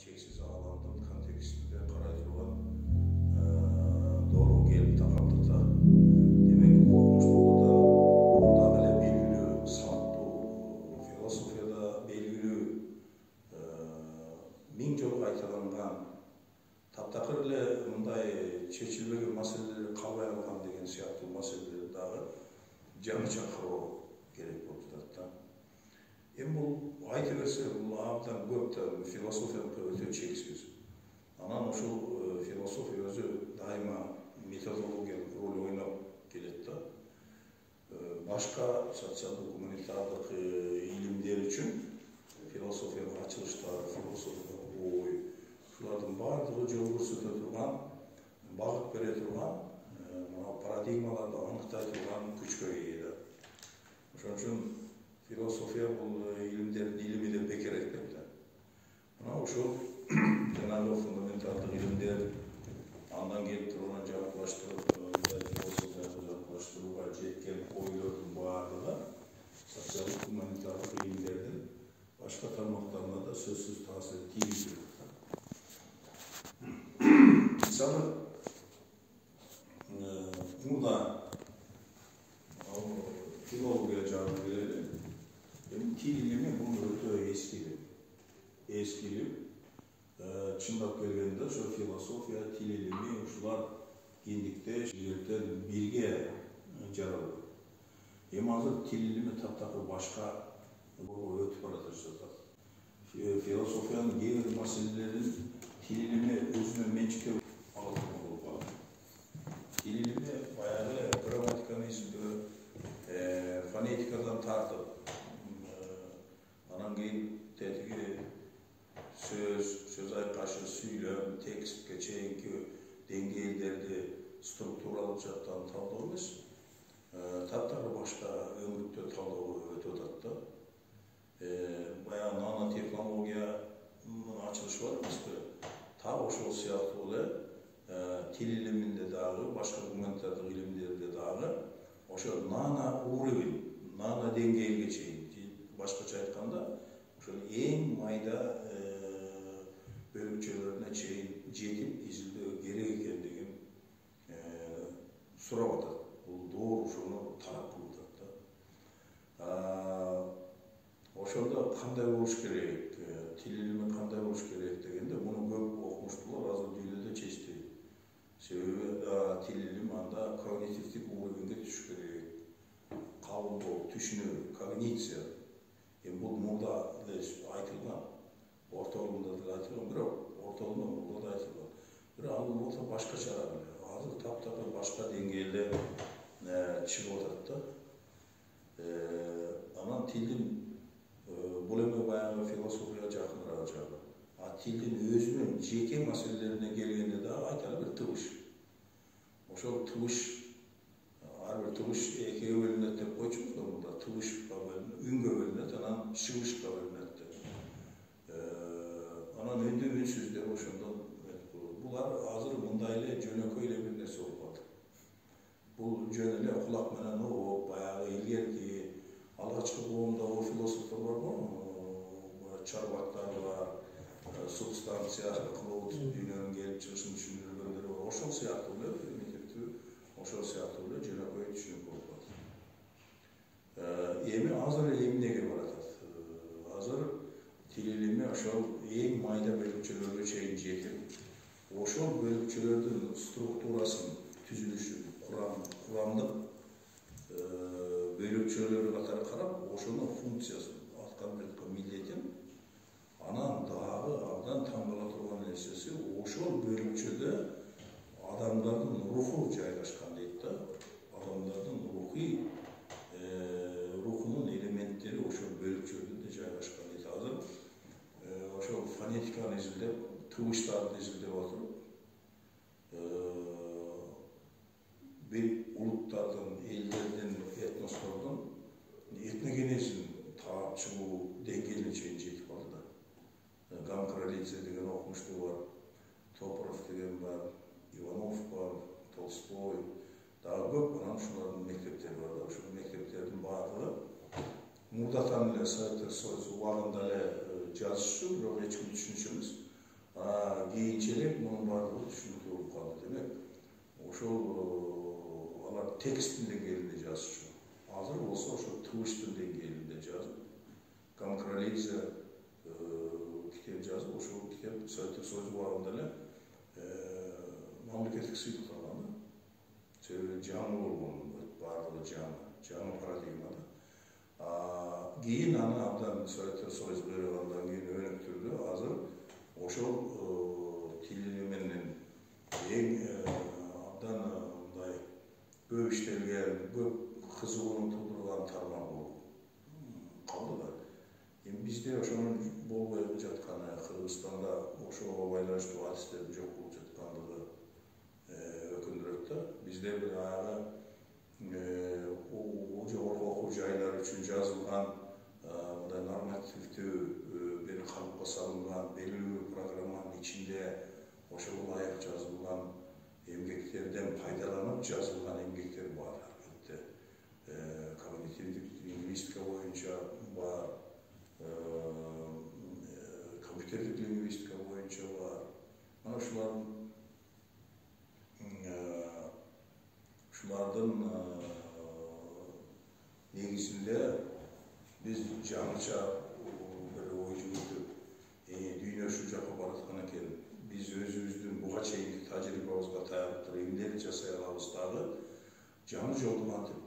чексиз аламдын контекстинде карай турган doğru gelip takıldıkta demek okumuş burada bile belgili sanatlı filosofiyada belgili ming jol aytılgan taptakır ile mындай чечилбеген маселелер калбай калган деген сыяктуу маселелер дагы жаңы чакыруу керек болуп жатат да. Эми бул айта берсе бул абдан көп да философиялык өтө чексиз. Анан ушул философия өзү дайыма методологиялык роль ойноп келет да. Башка социалдык гуманитардык илимдер үчүн философиялык ачылыштар, философиялык ой, шулардын баардыгы жол көрсөтө турган, багыт бере турган, парадигмаларды аныктай турган күчкө ээ да. Ошон үчүн философия бул илимдердин илими деп бекер айтпайт да. Мына ошол жанагы фундаменталдык илимдер андан келип турган жараткылаштырып, философияны жараткылаштырууга жеткен ойлордун баардыгы социалдык гуманитардык илимдердин башка тармактарына да сөзсүз таасир тийгизип жатат. Мисалы, мурда филология жагына келели. Тил илими бул өтө эски илим. Эски илим. Чындап келгенде ошо философия, тил илими ушулар кийиндикте жерлерден бирге жаралды. Эми азыр тил илими таптакыр башка өтүп баратат. Философиянын кээ бир маселелерин тил илими өзүнө менчиктеп алган болуп калды. Тил илими баягы грамматиканы изилдөө, фонетикадан тартып, анан кийин тетиги söz айкашы, сүйлөм, текстке чейинки деңгээлдерди структуралык жактан талдоо эмес, таптакыр башка өңүттө талдоо өтүп атат да. Баягы нанотехнология ачылышы бар эмеспи? Так ошол сыяктуу эле тил илиминде дагы, башка гуманитардык илимдерде дагы ошо нано уровень, нано деңгээлге чейин, башкача айтканда, ошол эң майда бөлүкчөлөрүнө чейин жетип изилдөө керек экендигин сурап атат. Бул доор ошону талап кылып атат да. Ошондо кандай болуш керек, тил илими кандай болуш керек дегенде, муну көп окумуштуулар азыр дүйнөдө чечти. Себеби тил илими анда когнитивдик уровеньге түшүш керек. Кабылдоо, түшүнүү, когниция. Эми бул мурда айтылган, ортолугунда да айтылган, бирок ортолугунда мурда да айтылган. Бирок ал болсо башкача азыр таптакыр башка деңгээлде чыгып атат да. Анан тилдин бул эми баягы философия жакыныраак жагы. Тилдин өзүнүн жеке маселелерине келгенде дагы айталы бир тыбыш. Ошол тыбыш, ар бир тыбыш экиге бөлүнөт деп койчубуз да мында. Тыбышка бөлүнөт, үнгө бөлүнөт, анан чыгышка бөлүнөт деп. Анан үндүү, үнсүз деп ошондон булар азыр мындай эле жөнөкөй эле бир нерсе болуп калды. Бул жөн эле кулак менен угуп, баягы илгерки алгачкы коомдогу философтор барбы? Чарвактар бар, субстанция аркылуу дүйнөнүн келип чыгышын түшүндүргөндөр бар. Ошол сыяктуу эле примитивдүү, ошол сыяктуу эле жөнөкөй түшүнүк болуп калды. Эми азыр эмнеге баратат? Азыр тил илими ошол эң майда бөлүкчөлөргө чейин жетип, ошол бөлүкчөлөрдүн структурасын, түзүлүшүн, курамдык бөлүкчөлөрү катары карап, ошонун функциясын, аткарып милдетин, анан дагы абдан таң кала турган нерсеси, ошол бөлүкчөдө адамдардын руху жайгашкан дейт да. Адамдардын рухунун элементтери ошол бөлүкчөлөрдө жайгашкан дейт. Азыр ошол фонетиканы изилдеп, тыбыштарды изилдеп отуруп, бир улуттардын, элдердин, этностордун этногенезин таап чыгуу деңгээлине чейин жетип калды да. Гамкралидзе деген окумуштуу бар, Топоров деген бар, Иванов бар, Толстой, дагы көп анан ушулардын мектептери бар да. Ушул мектептердин баардыгы мурдатан эле Советтер Союзу убагында эле жазышчу, бирок эч ким түшүнүшү эмес. Keyinçelik bunun bardығы düşününtü olup kaldı demek. Ошол алар текст деңгээлинде жазчу. Азыр болсо ошо тыбыштын деңгээлинде жазып, Камкралидзе китеп жазып, ошол китеп Советтик Союз убагында эле мамлекеттик сыйлык алган. Себеби жаңы болгон, бардыгы жаңы парадигмада. Кийин аны абдан Советтик Союз кыйрагандан кийин өнүктүрдү. Азыр ошол тили менен эң абдан мындай көп иштелген, көп кызыгууну туудурган тармак болуп калды да. Эми бизде ошонун болбой жатканы, Кыргызстанда ошого байланыштуу адистердин жок болуп жаткандыгы өкүндүрөт да. Бизде бир аяга жогорку окуу жайлар үчүн жазылган мындай нормативдүү бир калыпка салынган белгилүү программанын ичинде ошого ылайык жазылган эмгектерден пайдаланып жазылган эмгектер бар. Албетте когнитивдик лингвистика боюнча бар, компьютерлик лингвистика боюнча бар. Мына ушулардын негизинде биз жаңыча бир ой жүгүртүп, дүйнө ушул жакка бараткан экен, биз өзүбүздүн буга чейинки тажрыйбабызга таянып туруп эмнени жасай алабыз дагы, жаңы жолду кантип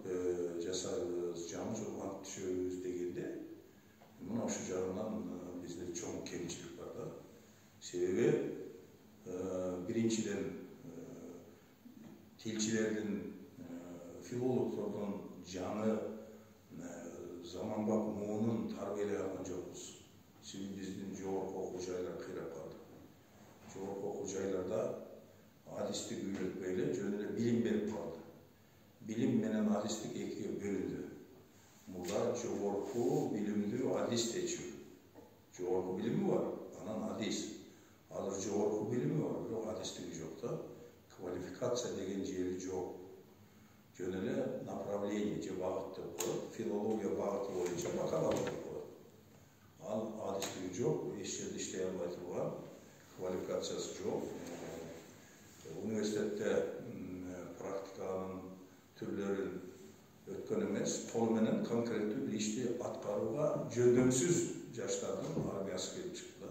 жасайбыз, жаңы жолго кантип түшөбүз дегенде, мына ушул жагынан бизде чоң кемчилик бар да. Себеби биринчиден тилчилердин, филологдордун жаңы заманбап муунун тарбиялай алган жокпуз. Себеби биздин жогорку окуу жайлар кыйрап калды. Жогорку окуу жайларда адистик үйрөтпөй эле жөн эле билим берип калды. Билим менен адистик экиге бөлүндү. Мурда жогорку билимдүү адис дечү. Жогорку билими бар, анан адис. Азыр жогорку билими бар, бирок адистиги жок да. Квалификация деген жери жок. Жөн эле направление же багыт деп коет, филология багыты боюнча бакалавр деп коет. Ал адистиги жок, эч жерде иштей албай турган, квалификациясы жок. Университетте практиканын түрлөрүн өткөн эмес, кол менен конкреттүү бир ишти аткарууга жөндөмсүз жаштардын армиясы келип чыкты.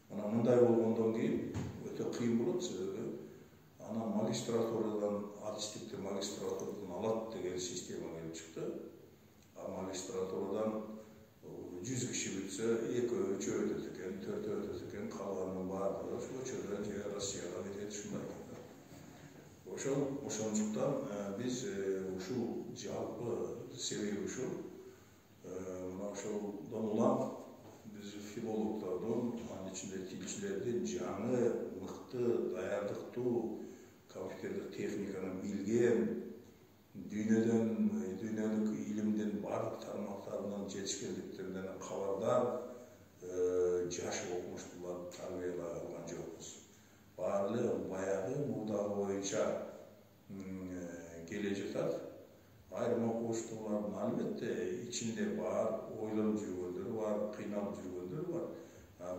Мына мындай болгондон кийин өтө кыйын болот, себеби анан магистратурадан адистикти магистратурадан алат деген система келип чыкты. А магистратурадан 100 киши бүтсө, 2-3 өтөт экен, 4 өтөт экен, калганын баардыгы көчөдөн же Россияга кетет, ушундай экен. Ошондуктан биз ушул жалпы себеби ушул. Мына ошолдон улам биз филологдордун, анын ичинде тилчилердин жаңы, мыкты, даярдыктуу, компьютерлик техниканы билген, дүйнөлүк илимдин бардык тармактарынан жетишкендиктеринен кабардар жаш окумуштууларды тарбиялай алган жокпуз. Баары баягы мурдагы боюнча келе жатат. Айрым окумуштуулардын албетте ичинде бар, ойлонуп жүргөндөр бар, кыйналып жүргөндөр бар.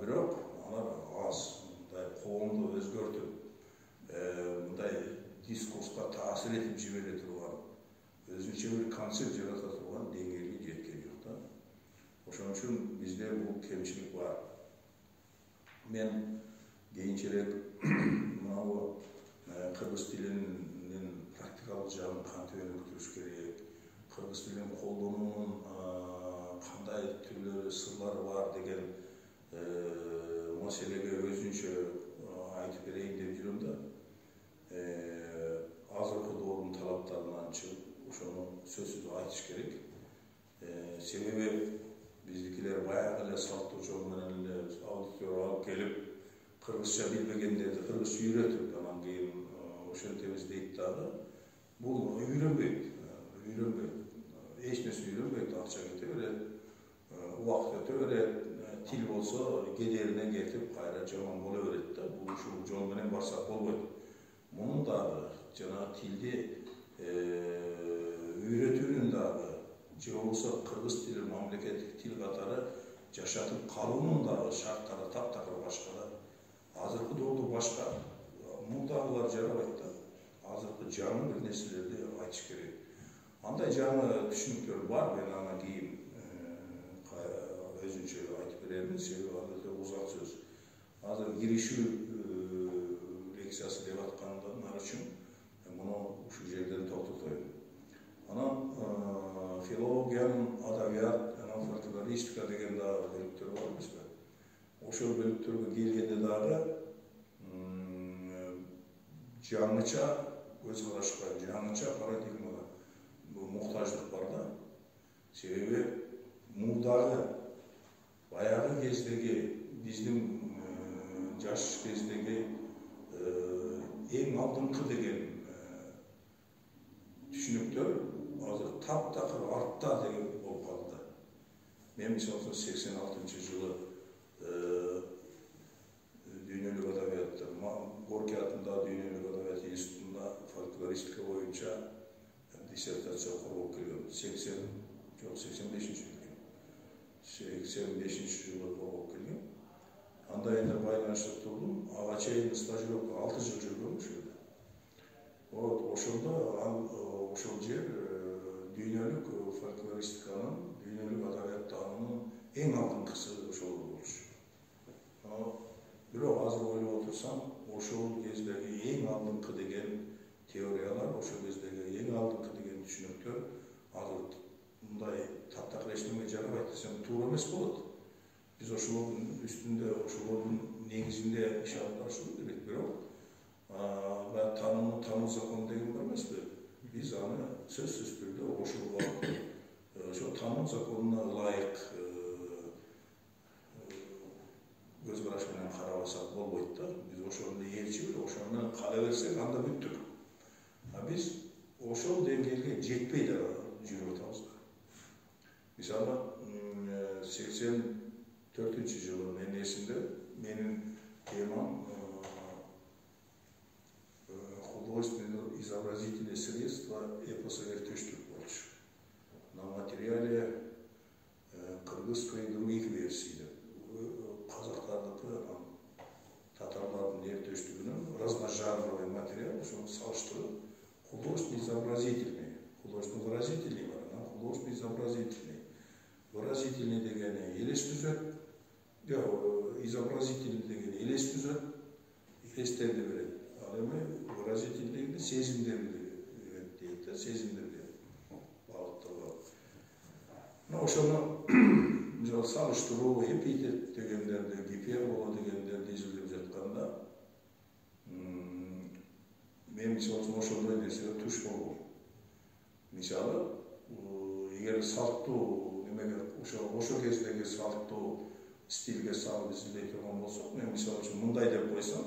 Бирок алар аз, мындай коомду өзгөртүп, мындай дискурска таасир этип жибере турган, өзүнчө бир концепт жарата турган деңгээлге жеткен жок да. Ошон үчүн бизде бул кемчилик бар. Мен кийинчерээк мынау кыргыз тилинин практикалык жагын кантип өнүктүрүш керек, кыргыз тилин колдонуунун кандай түрлөрү, сырлары бар деген маселеге өзүнчө айтып берейин деп жүрөм да. Азыркы доордун талаптарынан чыгып, ошону сөзсүз айтыш керек. Себеби биздикилер баягы эле салттуу жол менен эле аудитор алып келип, кыргызча билбегендерди кыргызча үйрөтүп, анан кийин ошентебиз дейт дагы. Бул үйрөнбөйт. Эч нерсе үйрөнбөйт, акча кете берет, убакыт өтө берет, тил болсо кедерине кетип, кайра жаман боло берет да. Бул ушул жол менен барсак болбойт. Мунун дагы жана тилди үйрөтүүнүн дагы, же болбосо кыргыз тили мамлекеттик тил катары жашатып калуунун дагы шарттары таптакыр башка да. башка мурдагылар жарабайт да. Азыркы жаңы бир нерселерди айтыш керек. Андай жаңы түшүнүктөр бар, мен аны кийин өзүнчө айтып беремин, себеби азыр узак сөз. Азыр киришүү лекциясы деп аткандар үчүн муну ушул жерден токтотоюн. Анан филологиянын адабият, фольклористика деген дагы бөлүктөр бар эмеспи? Ошол бөлүктөргө келгенде дагы жаңыча көз карашка, жаңыча парадигмага муктаждык бар да. Себеби мурдагы баягы кездеги биздин жаш кездеги эң алдыңкы деген түшүнүктөр азыр таптакыр артта деген болуп калды. Мен мисалы 86-жылы дүйнөлүк адабиятта Горький атындагы дүйнөлүк адабият институтунда фольклористика боюнча диссертация коргоп келген. 85-жылы коргоп келген. Анда эми байланышып турдум. Ага чейин стажировка 6 жыл жүргөм ошол жерде. Вот ошондо ошол жер дүйнөлүк фольклористиканын, дүйнөлүк адабияттанын эң алдыңкысы ошол болчу. Бирок азыр ойлоп отурсам, ошол кездеги эң алдыңкы деген теориялар, ошол кездеги эң алдыңкы деген түшүнүктөр азыр мындай таптакыр эчтеме жарабайт десем туура эмес болот. Биз ошолордун үстүндө, ошолордун негизинде иш алып барышыбыз керек. Бирок таануу закону деген бар эмеспи? Биз аны сөзсүз түрдө ошол таануу законуна ылайык көз караш менен карабасак болбойт да. Биз ошону ээрчип, ошону менен кала берсек, анда бүттүк. Биз ошол деңгээлге жетпей да жүрүп атабыз. Мисалы 84-жылы менин эсимде менин темам художественно-изобразительные средства эпоса Эртештүк болчу. На материале кыргызской и других версий. Казактардыкы, татарлардын Эртештүгүнүн разножанровый материал, ошону салыштырып, художественно-изобразительный бар, художественно-изобразительный. Выразительный дегени элес түзөт, изобразительный дегени элес түзөт, элестерди берет. Ал эми выразительный дегени сезимдерди берет дейт да, сезимдерге багытталган. Ошону мисалы салыштыруу, эпитет дегендерди, гипербола дегендерди изилдеп жатканда мен мисалы ошондой нерсеге туш болгом. Мисалы, эгер салттуу немеге ошол кездеги салттуу стилге салып изилдей турган болсок, мен мисалы үчүн мындай деп койсом,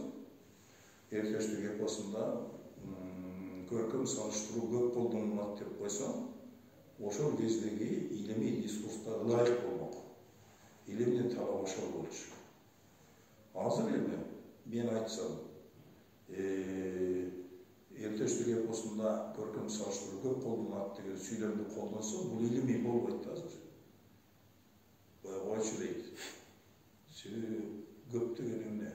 Эртештүк эпосунда көркөм салыштыруу көп колдонулат деп койсом, ошол кездеги илимий дискурска ылайык болмок. Илимдин талабы ошол болчу. Азыр эми мен айтсам, Эртештүк эпосунда көркөм салыштыруу көп колдонулат деген сүйлөмдү колдонсо, бул илимий болбойт азыр. Койчу дейт. Себеби көптөгөн эмне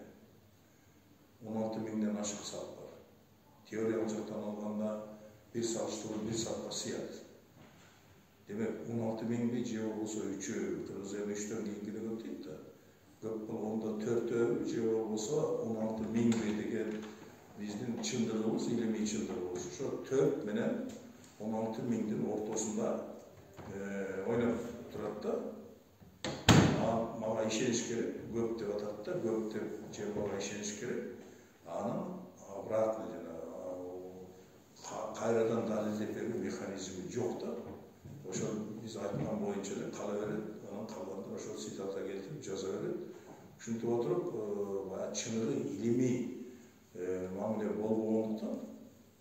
16 миңден ашык саат бар. Теориялык жактан алганда бир салыштыруу 1 саатка сыят. Демек 16 миңди же болбосо 3-өө, кыргыз эми 3төн кийинки көп дейт да. Көп болгондо 4-өө же болбосо 16 миңди деген биздин чындыгыбыз, илимий чындыгыбыз. Ошо 4 менен 16 миңдин ортосунда ойноп турат да. Мага ишениш керек, көп деп атат да, көп деп же мага ишениш керек. Анын обратно кайрадан далилдеп берүү механизми жок да. Ошол биз айткан боюнча эле кала берет, анан калганда ошол цитата келтирип жаза берет. Ушинтип отуруп, баягы чыныгы илимий мамиле болбогондуктан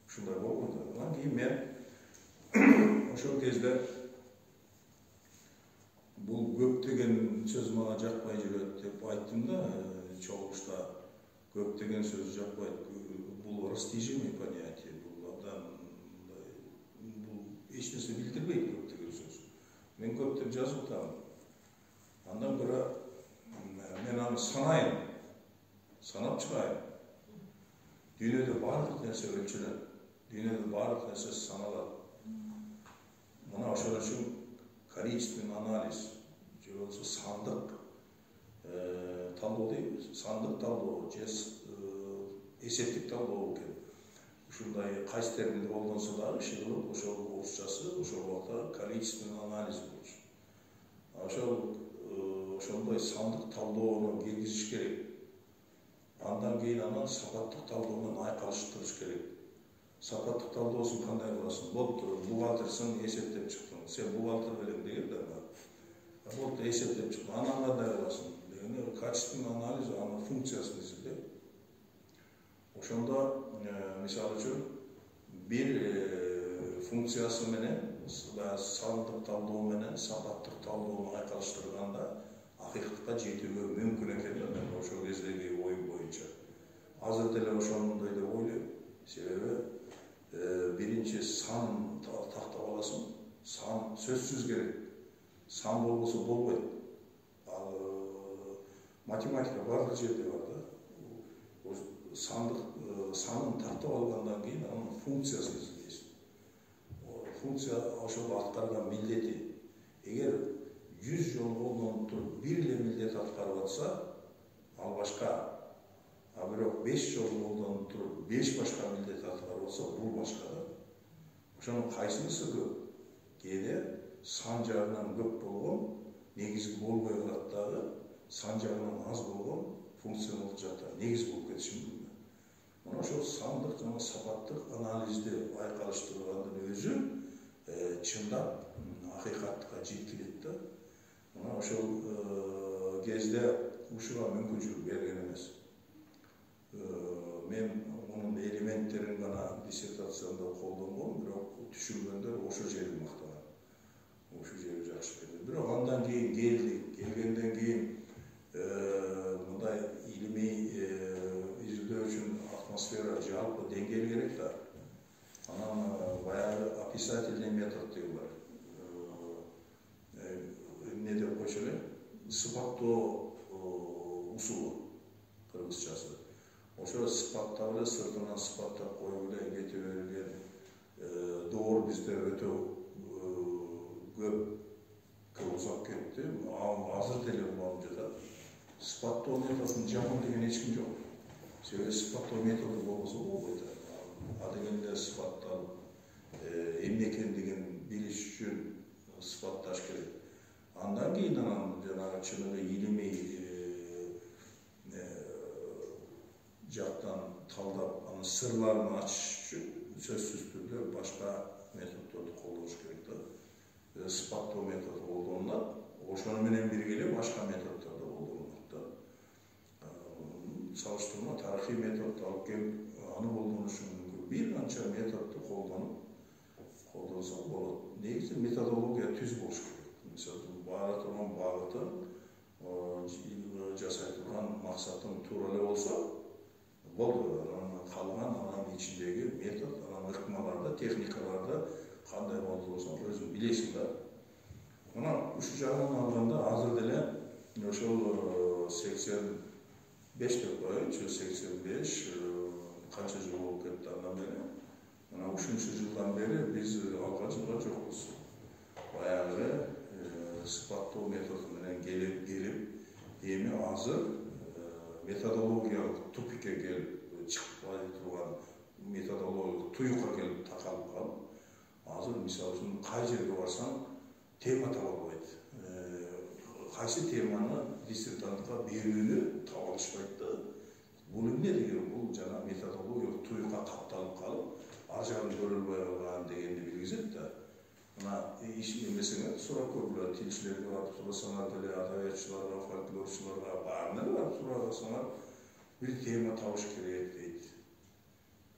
ушундай болгон да. Анан кийин мен ошол кезде бул көп деген сөз мага жакпай жүрөт деп айттым да, чогулушта көп деген сөз жакпайт. Бул растяжимый понятие, бул эч нерсе билдирбейт көп деген сөз. Мен көп деп жазып атам. Андан көрө мен аны санайын, санап чыгайын. Dünyada bardıq nerse ölçülen, dünyada bardıq nerse sanalar. Buna aşağı için количественный analiz, sandık tablo değil mi? Sandık tablo, eseptik tablo eкен. Ушундай кайсы терминди колдонсо дагы иши кылып ошол орусчасы ошол убакта количественный анализ болчу. Ошондой сандык талдоону киргизиш керек. Андан кийин анан сапаттык талдоо айкалыштырыш керек. Сапаттык талдоосун кандай кыласың? Болду, бухгалтерсың, эсептеп чыктың. Сен бухгалтер белем деген да. Болду, эсептеп чыктың. Анан кандай кыласың? Дегенде качественный анализ анын функциясын изилдеп. Ошондо мисалы үчүн бир функциясы менен сандык талдоо менен сапаттык талдоону айкалыштырганда акыйкатка жетүүгө мүмкүн экенин мен ошол кездеги оюм боюнча азыр деле ошондой деп ойлойм. Себеби биринчи сан тактап аласың. Сан сөзсүз керек. Сан болбосо болбойт. Ал математика бардык жерде бар да. Санын тактап алгандан кийин анын функциясын изилдейсиң. Функция ошол аткарган милдети. Эгер 100 жол колдонуп туруп бир эле милдет аткарып атса, ал башка. А бирок 5 жол колдонуп туруп 5 башка милдет аткарып атса, бул башка да. Ошонун кайсынысы көп? Кээде сан жагынан көп болгон, негизги болбой калат дагы, сан жагынан аз болгон функционалдык жакта негиз болуп кетиши мүмкүн. Мына ошол сандык жана сапаттык анализди айкалыштыргандын өзү чындап акыйкатка жеткирет да. Мына ошол кезде ушуга мүмкүнчүлүк берген эмес. Мен мунун элементтерин гана диссертациямда колдонгом, бирок түшүнгөндөр ошо жерди мактаган. Ошо жери жакшы келди. Бирок андан кийин келгенден кийин мындай илимий изилдөө үчүн атмосфера жалпы деңгээл керек да. Анан баягы описательный метод деген бар. Эмне деп койчу эле? Сыпаттоо усулу кыргызчасы. Ошо сыпаттап эле сыртынан сыпаттап коюп эле кете берилген доор бизде өтө көп узап кетти. Азыр деле уланып жатат. Сыпаттоо методун жаман деген эч ким жок. Себеби сыпаттоо методу болбосо болбойт. А дегенде сыпатталып эмне экендигин билиш үчүн сыпатташ керек. Андан кийин анан жанагы чыныгы илимий жактан талдап, анын сырларын ачыш үчүн сөзсүз түрдө башка методдорду колдош керек да. Сыпаттоо методу колдонулат. Ошону менен бирге эле башка методдор да колдонулат да. Салыштырма тарыхый метод алып келип, аны колдонуш мүмкүн. Бир канча методду колдонсо болот. Негизи методология түз болуш керек. Мисалы, бара турган багытын, жасай турган максатың туура эле болсо, болду. Калган анын ичиндеги метод, анын ыкмаларда, техникаларда кандай болсо өзүң билесиң да. Мына ушу жагынан алганда азыр деле ошол 85 деп коеюнчу, 85 канча жыл болуп кетти андан бери. Мына ушунчу жылдан бери биз алга жылга жокпуз. Баягы сыпаттоо методу менен келип эми азыр методологиялык тупикке келип чыкпай турган методологиялык туюкка келип такалып калып, азыр мисалы үчүн кай жерге барсаң тема таба албайт. Кайсы теманы диссертантка берүүнү таба алышпайт да. Бул эмне деген, бул жана методологиялык туюкка капталып калып, ар жагын көрүлбөй калган дегенди билгизет да. Мына иш эмесиңер сурап көргүлөр, тилчилерге барып сурасаңар деле, адабиятчыларга, фольклорчуларга баарына барып сурасаңар, бир тема табыш керек дейт.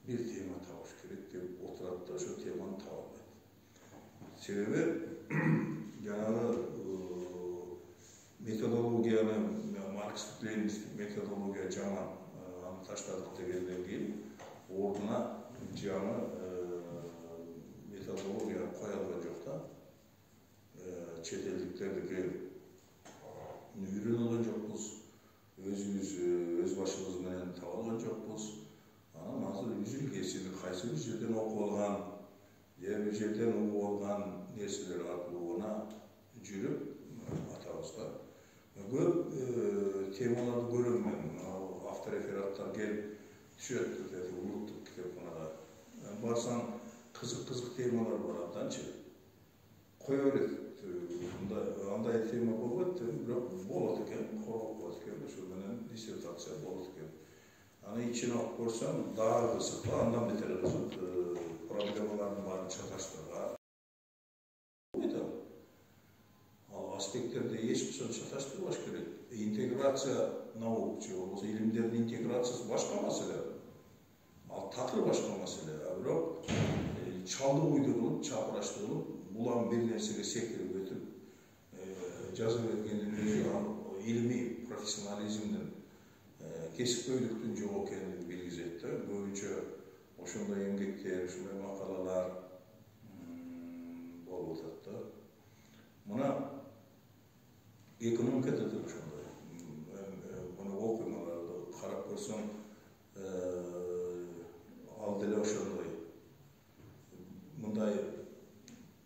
Бир тема табыш керек деп отурат да, ошо теманы таба албайт. Себеби жанагы методологияны, марксистик-ленинистик методология жаман, аны таштадык дегенден кийин ордуна жаңы методология кое алган жок да. Чет элдиктерди келип үйрөнө алган жокпуз, өзүбүз өз башыбыз менен таба алган жокпуз. Анан ежелден угуп алган нерселер аркылуу гана жүрүп атабызга көп темаларды көрөм мен. Авторефераттар келип түшөт улуттук китепканага. Барсаң кызык темалар бар абданчы. Кое берет. Андай тема болбойт, бирок болот экен, коргоп коет экен, ошо менен диссертация болот экен. Аны ичине окуп көрсөң дагы кызык, андан бетер кызык, проблемалардын баарын чаташтырган. Ал аспекттерди эч качан чаташтырбаш керек. Интеграция наук же болбосо илимдердин интеграциясы башка маселе. Ал такыр башка маселе. Бирок чалды буйду кылып, чапырашты кылып, булам бир нерсеге секирип өтүп жазып бергендин өзү илимий профессионализмдин кесипкөйлүктүн жок экенин билгизет да. Көбүнчө ошондой эмгектер, ошондой макалалар болуп атат да. Мына экономикада да ошондой. Муну окуймаларды карап көрсөң, ал деле ошондой. Мындай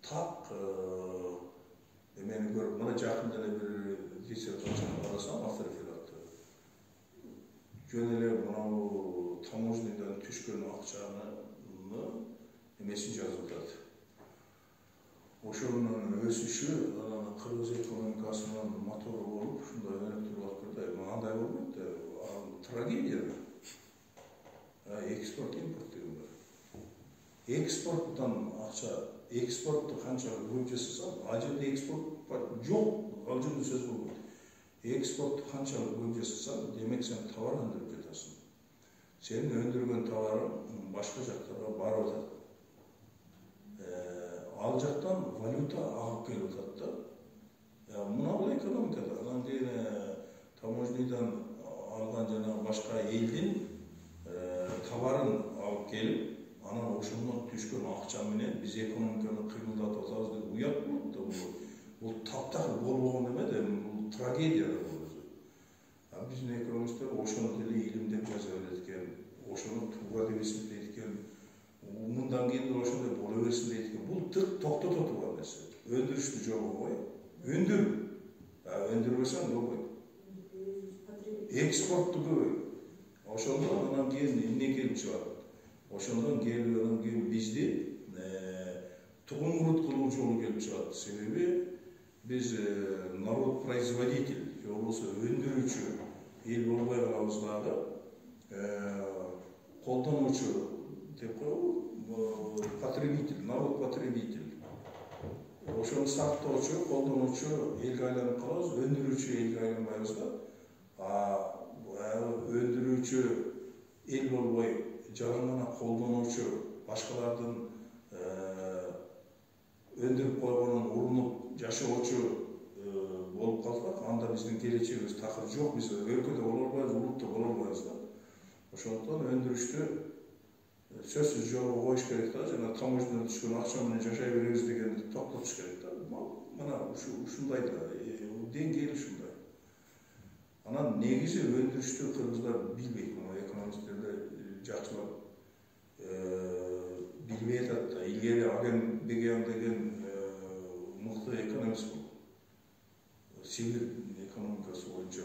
так эмени көрүп, мына жакында эле бир диссертацияны карасам, авторефератты. Жөн эле мынау таможнядан түшкөн акчаны эмесин жазып атат. Ошонун өсүшү кыргыз экономикасынын мотору болуп, ушундай өнөктүрүп аткандай. Андай болбойт да, трагедия. Экспорт, импорт деген бар. Экспорттан акча, экспортты канчалык көп жасасаң, ал жерде экспорт жок, ал жерде сөз болбойт. Экспортты канчалык көп жасасаң, демек сен товар өндүрүп жатасың. Сенин өндүргөн товарың башка жактарга барып атат. Ал жактан валюта агып келип атат да. Мына бул экономикада. Анан кийин таможнядан алган жана башка элдин товарын алып келип, анан ошондон түшкөн акча менен биз экономиканы кыймылдатып атабыз деп уят болот да. Бул таптакыр болбогон эме да, бул трагедия да бул өзү. Биздин экономисттер ошону деле илимдеп жаза берет экен, ошону туура деп эсептейт экен. Мындан кийин ошондой боло берсин дейт экен. Бул тык токтото турган нерсе. Өндүрүштү жогу кой, өндүр. Өндүрбөсөң болбойт. Экспортту көбөйт. Ошондон анан кийин эмне келип чыгат? Ошондон кийин бизди тугун мурут кылуу жолу келип чыгат. Себеби биз народ-производитель, же болбосо өндүрүүчү эл болбой калабыз дагы, колдонуучу деп коебу, потребитель, народ-потребитель. Ошону сактоочу, колдонуучу элге айланып калабыз, өндүрүүчү элге айланбайбыз да. Өндүрүүчү эл болбой, жалаң гана колдонуучу, башкалардын өндүрүп койгонун урунуп жашоочу болуп калсак, анда биздин келечегибиз такыр жок. Биз өлкөдө боло албайбыз, улутта боло албайбыз да. Ошондуктан өндүрүштү сөзсүз жолго коюш керек да. Жана таможнядан түшкөн акча менен жашай беребиз дегенди токтотуш керек да. Мына ушундай да, деңгээли ушундай. Анан негизи өндүрүштү кыргыздар билбейт. Экономисттерде жакшылап билбей атат да. Илгери Аген Бегян деген мыкты экономист болду. Сибир экономикасы боюнча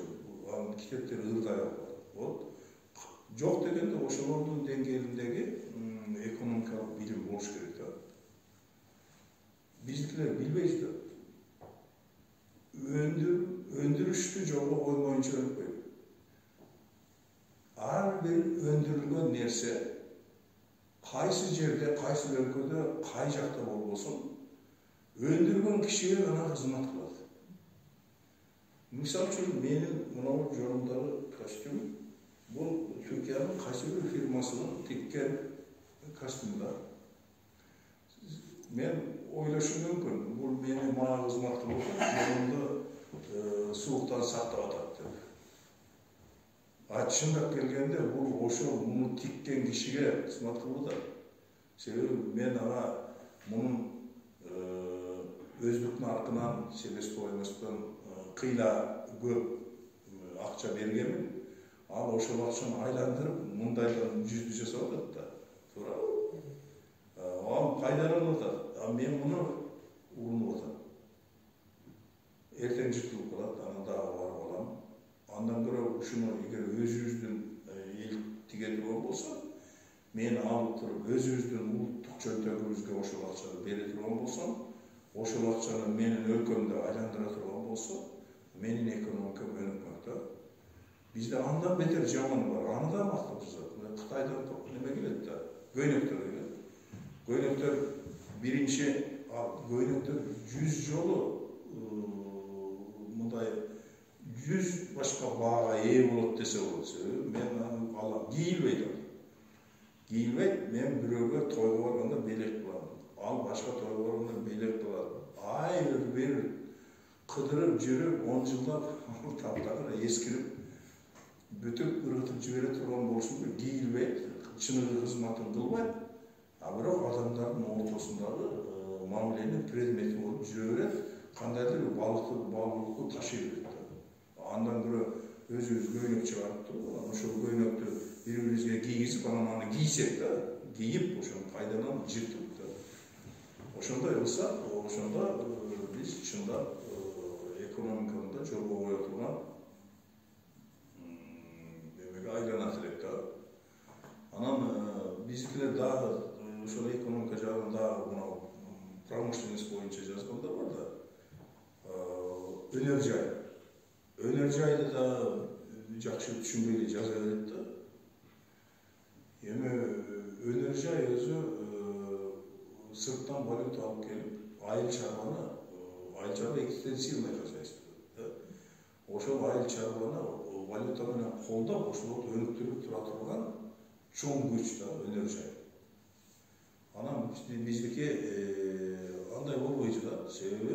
анын китептери ырдай болот. Жок дегенде ошолордун деңгээлиндеги экономикалык билим болуш керек да. Биздикилер билбейт да. Өндүрүштү жолго коймоюнча өтпөйт. Ар бир өндүрүлгөн нерсе кайсы жерде, кайсы өлкөдө, кай жакта болбосун, өндүргөн кишиге гана кызмат кылат. Мисалы үчүн менин мынау жонумдагы костюм бул Түркиянын кайсы бир фирмасынын тиккен костюмдар. Мен ойлошум мүмкүн, бул мени мага кызмат кылып, жонумду сууктан сактап атат деп. Чындап келгенде бул ошо муну тиккен кишиге кызмат кылып атат. Себеби мен ага мунун өздүк наркынан себестоимостон кыйла көп акча бергенмин. Ал ошол акчаны айландырып, мындайдан жүздү жасап атат да. Туурабы? Ал пайдаланып атат. мен bunu uğrunu atam. Erten jırtılıp kalat, ana dağı barıp alam. Andan göre şunu eğer özümüzdün el tigetip bolsa, men alıp turup özümüzdün ultuк çöntөгүбүzгө ошол акчаны бере турган болсом, ошол акчаны менин өлкөмдө айландыра турган болсо, менин экономикам өнүп калат. Бизде андан бетер жаман бар. Аны да мактап жазат. Кытайдан неме келет да, көйнөктөр келет. Көйнөктөр биринчи көйнөктөр 100 жолу мындай 100 башка баага ээ болот десе болот. Мен алам кийилбейт. Кийилбейт, мен бирөөгө тойго барганда белек кылам. Ал башка тойго барганда белек кылат. Ай бир кыдырып жүрүп 10 жылдап таптагыр эскирип бүтүп ыргытып жибере турган болушун кийилбейт, чыныгы кызматын кылбайт. А бирок адамдардын ортосундагы мамилени предмети болуп жүрө берет, кандайдыр баалуулукку ташый берет. Андан көрө өзүбүз көйнөк чыгарып туруп, ошол көйнөктү бири-бирибизге кийгизип, анан аны кийсек да, кийип, ошону кайдадан жыртып да. Ошондой кылсак, ошондо биз чындап экономикада жолго кое турган айланат элек да. Анан биздикилер дагы ошол экономика жагын дагы мына промышленность боюнча жазгандар бар да. Өнөр жай. Өнөр жайды да жакшы түшүнбөй жаза берет да. Эми өнөр жай өзү сырттан валюта алып келип, айыл чарбаны экстенсивный жасайсыз. Ошол айыл чарбаны валюта менен колдоп, ошол өнүктүрүп тура турган чоң күч да өнөр жай. Анан биздики андай болбойт да, себеби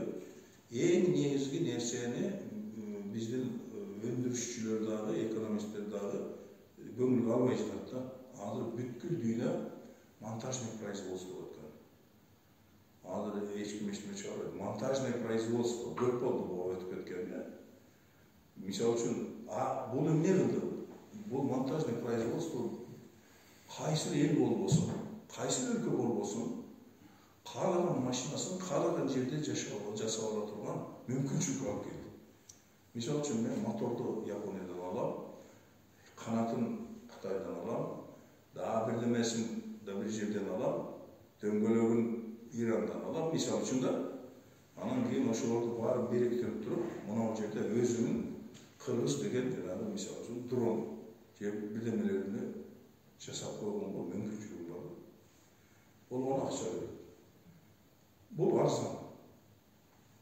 эң негизги нерсени биздин өндүрүшчүлөр дагы, экономисттер дагы көңүлгө албай жатат да. Азыр бүткүл дүйнө монтажный производство өткөн. Азыр эч ким эчтеме чыгарбайт. Монтажный производство көп болду бул өтүп кеткенде. Мисалы үчүн, бул эмне кылды? Бул монтажный производство кайсы эл болбосун, кайсы өлкө болбосун, каалаган машинасын каалаган жерде жасап ала турган мүмкүнчүлүк алып келди. Мисалы үчүн, мен моторду Япониядан алам, канатын Кытайдан алам, дагы бирдемесин да бир жерден алам, дөңгөлөгүн Ирандан алам, мисалы үчүн да. Анан кийин ошолорду баарын бириктирип туруп, мына жерде өзүнүн Кыргыз деген жанагы мисалы үчүн дрон же бирдемелерини жасап койгонго мүмкүнчүлүгү бар. Бул аны акча берет. Бул арзан.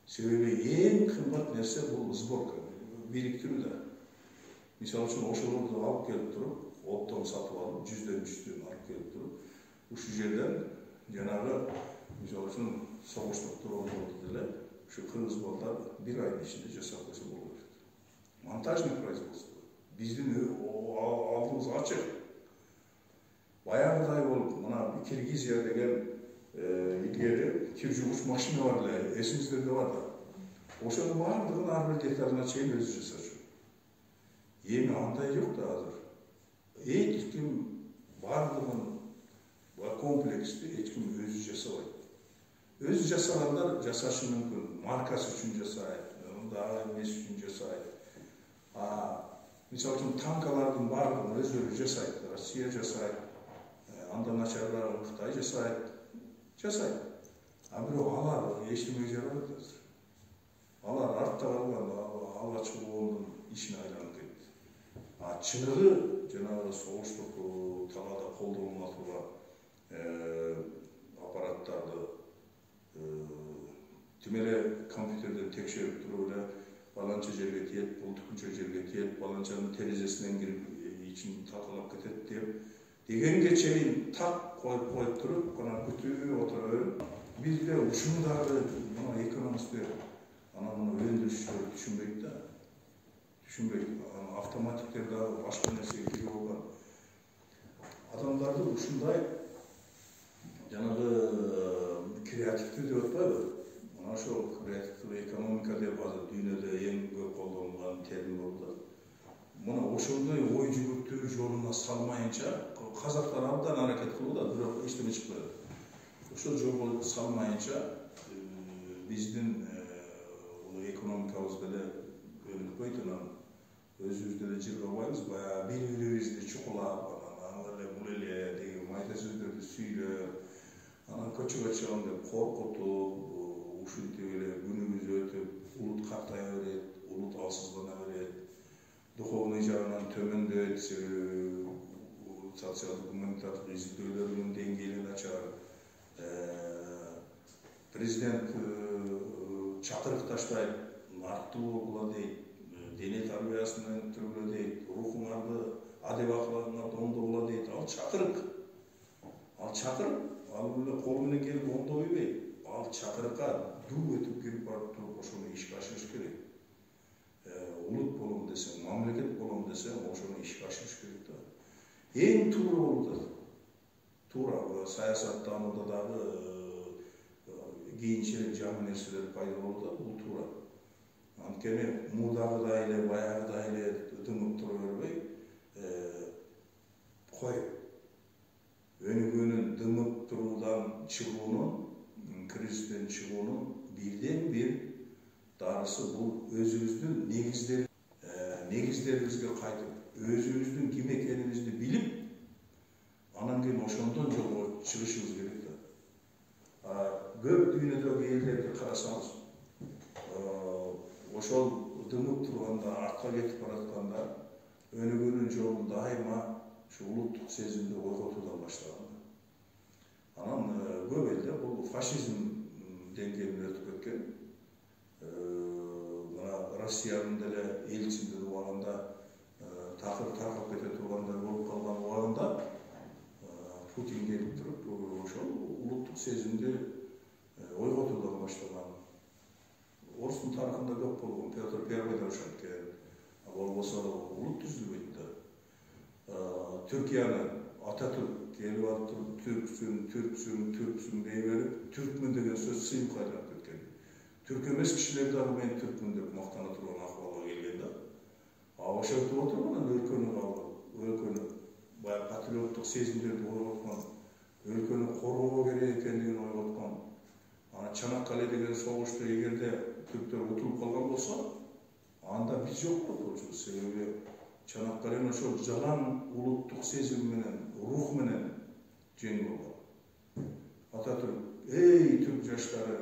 Себеби эң кымбат нерсе бул сборка, бириктирүү да. Мисалы үчүн ошолорду алып келип туруп, оптон сатып алып, 100-100 алып келип туруп, ушул жерден жанагы мисалы үчүн согуштук турган деле, ушу кыргыз балдар бир айдын ичинде жасап койсо болот. Монтажный производство. Биздин алдыбыз ачык. Баягыдай болуп, мына Киргизия деген илгери кир жуугуч машина бар эле, эсиңиздерде бар да. Ошонун баардыгын ар бир деталына чейин өзү жасачу. Эми андай жок да азыр. Эч ким баардыгын комплексти эч ким өзү жасабайт. Өзү жасагандар жасашы мүмкүн. Маркасы үчүн жасайт, дагы эмес үчүн жасайт. Мисалы үчүн танкалардын баардыгын өздөрү жасайт. Россия жасайт, андан начарыраак Кытай жасайт. Бирок алар эчтеме жарабайт азыр. Алар артта калган ала чыгуунун ишине айланып кетти. Чыныгы жанагы согуштук талаада колдонула турган аппараттарды тим эле компьютерден текшерип туруп эле баланча жерге тиет, бул түкүнчө жерге тиет, баланчанын терезесинен кирип ичин талкалап кетет деп дегенге чейин так коюп туруп, кана күтүп отура берип, бизде ушуну дагы мына экономисттер, анан мына өндүрүшчүлөр түшүнбөйт да. Автоматиктер дагы башка нерсеге кирип алган. Адамдарды ушундай жанагы креативдүү деп атпайбы? Мына ошол креативдүү экономика деп азыр дүйнөдө эң көп колдонулган термин болду. Мына ошондой ой жүгүртүү жолуна салмайынча казактар абдан аракет кылууда, бирок эчтеме чыкпайт. ошол жолго салмайынча биздин экономикабыз деле өнүкпөйт, анан өзүбүз деле жыргабайбыз, баягы бири-бирибизди чукулап, анан эле бул эле деген майда сөздөрдү сүйлөп, анан көчөгө чыгам деп коркутуп, ушинтип эле күнүбүз өтүп, улут картая берет, улут алсыздана берет, духовный жагынан төмөндөйт, социалдык гуманитардык изилдөөлөрдүн деңгээли начар, президент чакырык таштайт, артуу болгула дейт, дене тарбиясын өнүктүргүлө дейт, рухуңарды адеп акылыңарды оңдогула дейт. Ал чакырык, ал эле кол менен келип оңдой бербейт. Ал чакырыкка дуу өтүп кирип барып туруп ошону ишке ашырыш керек. Улут болом десең, мамлекет болом десең, ошону ишке ашырыш керек да. Эң туура болду. Туура саясаттанууда дагы кийинчерээк жаңы нерселер пайда болду да, бул туура. Анткени мурдагыдай эле, баягыдай эле дымып тура бербей, кой. Өнүгүүнүн дымып туруудан чыгуунун, кризистен чыгуунун бирден бир дарысы бул өзүбүздүн негиздерибизге кайтып, өзүбүздүн ким экенибизди билип, анан кийин ошондон жолго чыгышыбыз керек да. Көп дүйнөдөгү элдерди карасаңыз, ошол дымып турганда, артка кетип баратканда, өнүгүүнүн жолун дайыма ушу улуттук сезимди ойготуудан баштаган. Анан көп элде бул фашизм деңгээлине өтүп кеткен. Россиянын деле элчиндин убагында такыр таркап кете тургандар болуп калган убагында Путин келип туруп, ошол улуттук сезимди ойготуудан баштаган. Орустун тарыхында көп болгон, Петр Первый да ошенткен, болбосо улут түзүлбөйт да. Түркиянын Ататүрк келип алып туруп, түрксүң дей берип, түркмүн деген сөз сыйынып кайтарып кеткен. Түрк эмес кишилер дагы мен түркмүн деп мактана турган акыбалга келген да. Ошентип отуруп анан өлкөнү баягы патриоттук сезимдерди ойготкон, өлкөнү коргоо керек экендигин ойготкон. Чанаккале деген согушту эгерде түрктөр утулуп калган болсо, анда биз жок болчубуз. Себеби Чанаккалени ошол жалаң улуттук сезим менен, рух менен жеңип алган. Ататүрк, эй түрк жаштары,